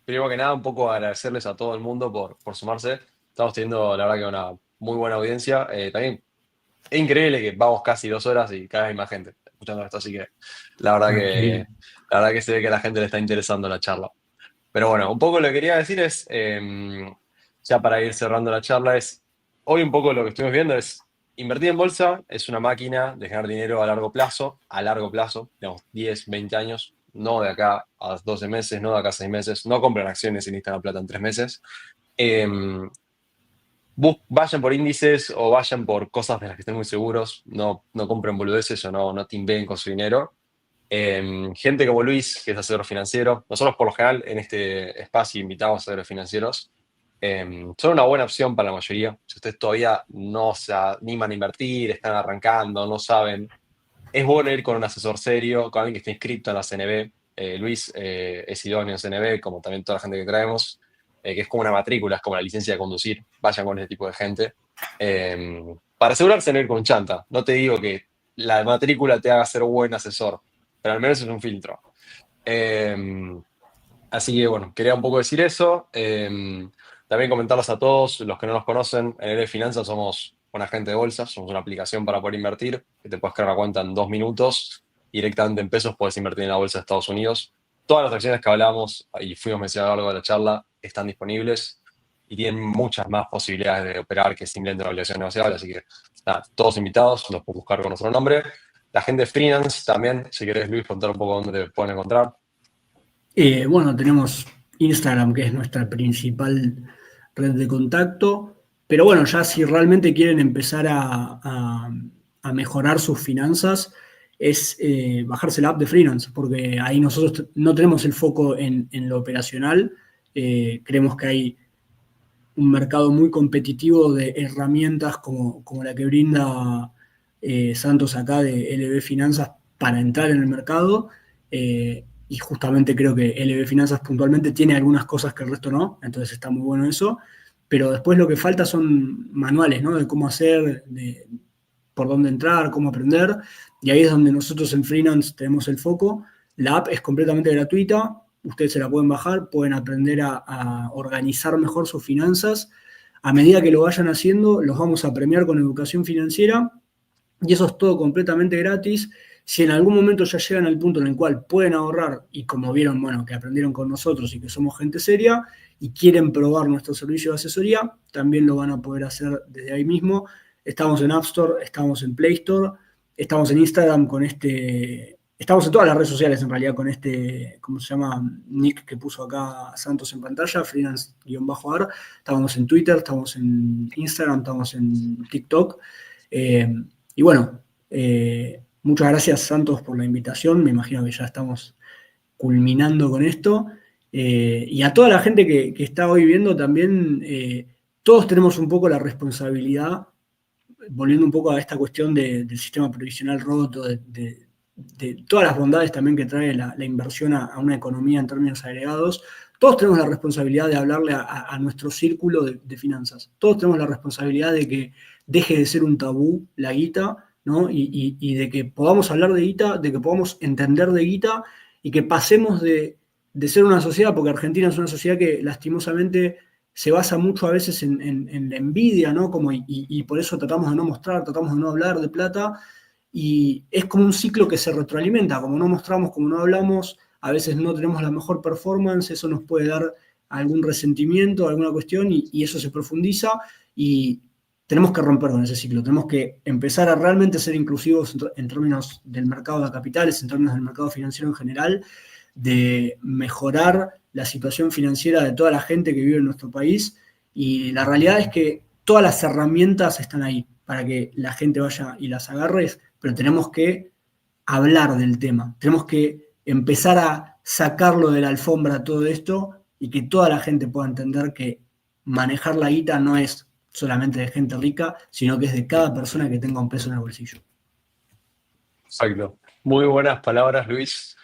primero que nada, un poco agradecerles a todo el mundo por sumarse. Estamos teniendo, la verdad, que una muy buena audiencia. También es increíble que vamos casi 2 horas y cada vez hay más gente escuchando esto, así que la verdad No, que, increíble. la verdad que se ve que a la gente le está interesando la charla. Pero bueno, un poco lo que quería decir es, ya para ir cerrando la charla, es, hoy un poco lo que estuvimos viendo es, invertir en bolsa es una máquina de ganar dinero a largo plazo, digamos, 10 20 años, no de acá a 12 meses, no de acá a 6 meses, no compren acciones y necesitan la plata en 3 meses. Eh, Vayan por índices o vayan por cosas de las que estén muy seguros, no compren boludeces o no timbeen con su dinero. Gente como Luis, que es asesor financiero. Nosotros por lo general en este espacio invitamos a asesores financieros. Son una buena opción para la mayoría. Si ustedes todavía no se animan a invertir, están arrancando, no saben, es bueno ir con un asesor serio, con alguien que esté inscrito en la CNB. Luis es idóneo en CNB, como también toda la gente que traemos, que es como una matrícula, es como la licencia de conducir. Vayan con ese tipo de gente. Para asegurarse de no ir con chanta. No te digo que la matrícula te haga ser buen asesor, pero al menos es un filtro. Eh, Así que bueno, quería un poco decir eso. También comentarles a todos los que no nos conocen, en LB Finanzas somos un agente de bolsa, somos una aplicación para poder invertir, que te puedes crear una cuenta en 2 minutos, directamente en pesos puedes invertir en la bolsa de Estados Unidos. Todas las acciones que hablamos y fuimos mencionando a lo largo de la charla están disponibles y tienen muchas más posibilidades de operar que simplemente una obligación negociable, así que nada, todos invitados, los puedes buscar con nuestro nombre. La gente de freelance también, si querés Luis, contar un poco dónde te pueden encontrar. Bueno, tenemos Instagram, que es nuestra principal red de contacto, pero bueno, ya si realmente quieren empezar a mejorar sus finanzas, es bajarse la app de Freelance, porque ahí nosotros no tenemos el foco en lo operacional. Creemos que hay un mercado muy competitivo de herramientas como la que brinda Santos acá de LB Finanzas para entrar en el mercado. Y justamente creo que LB Finanzas puntualmente tiene algunas cosas que el resto no, entonces está muy bueno eso. Pero después lo que falta son manuales, ¿no? De cómo hacer, de por dónde entrar, cómo aprender. Y ahí es donde nosotros en Freelance tenemos el foco. La app es completamente gratuita, ustedes se la pueden bajar, pueden aprender a organizar mejor sus finanzas. A medida que lo vayan haciendo, los vamos a premiar con educación financiera y eso es todo completamente gratis. Si en algún momento ya llegan al punto en el cual pueden ahorrar y como vieron, bueno, que aprendieron con nosotros y que somos gente seria y quieren probar nuestro servicio de asesoría, también lo van a poder hacer desde ahí mismo. Estamos en App Store, estamos en Play Store, estamos en Instagram con estamos en todas las redes sociales en realidad con ¿cómo se llama? Nick que puso acá Santos en pantalla, freelance-ar. Estamos en Twitter, estamos en Instagram, estamos en TikTok. Eh, y bueno, muchas gracias Santos por la invitación, me imagino que ya estamos culminando con esto. Y a toda la gente que está hoy viendo también, todos tenemos un poco la responsabilidad, volviendo un poco a esta cuestión del sistema previsional roto, de todas las bondades también que trae la inversión a una economía en términos agregados. Todos tenemos la responsabilidad de hablarle a nuestro círculo de finanzas. Todos tenemos la responsabilidad de que deje de ser un tabú la guita, ¿no? Y de que podamos hablar de guita, de que podamos entender de guita y que pasemos de ser una sociedad, porque Argentina es una sociedad que lastimosamente se basa mucho a veces en la envidia, ¿no? Y por eso tratamos de no mostrar, tratamos de no hablar de plata, y es como un ciclo que se retroalimenta, como no mostramos, como no hablamos, a veces no tenemos la mejor performance, eso nos puede dar algún resentimiento, alguna cuestión, y eso se profundiza, y tenemos que romper con ese ciclo, tenemos que empezar a realmente ser inclusivos en términos del mercado de capitales, en términos del mercado financiero en general, de mejorar la situación financiera de toda la gente que vive en nuestro país, y la realidad es que todas las herramientas están ahí para que la gente vaya y las agarre, pero tenemos que hablar del tema, tenemos que empezar a sacarlo de la alfombra todo esto y que toda la gente pueda entender que manejar la guita no es solamente de gente rica, sino que es de cada persona que tenga un peso en el bolsillo. Exacto. Muy buenas palabras, Luis.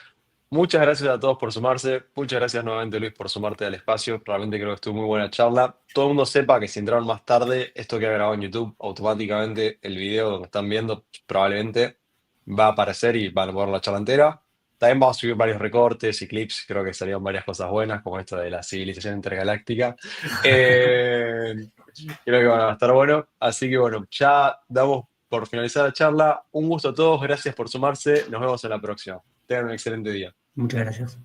Muchas gracias a todos por sumarse. Muchas gracias nuevamente, Luis, por sumarte al espacio. Realmente creo que estuvo muy buena charla. Todo el mundo sepa que si entraron más tarde, esto queda grabado en YouTube, automáticamente el video donde están viendo probablemente va a aparecer y van a poder ver la charla entera. También vamos a subir varios recortes y clips. Creo que salieron varias cosas buenas, como esto de la civilización intergaláctica. Eh, Creo que van a estar buenos. Así que bueno, ya damos por finalizar la charla. Un gusto a todos. Gracias por sumarse. Nos vemos en la próxima. Tengan un excelente día. Muchas gracias.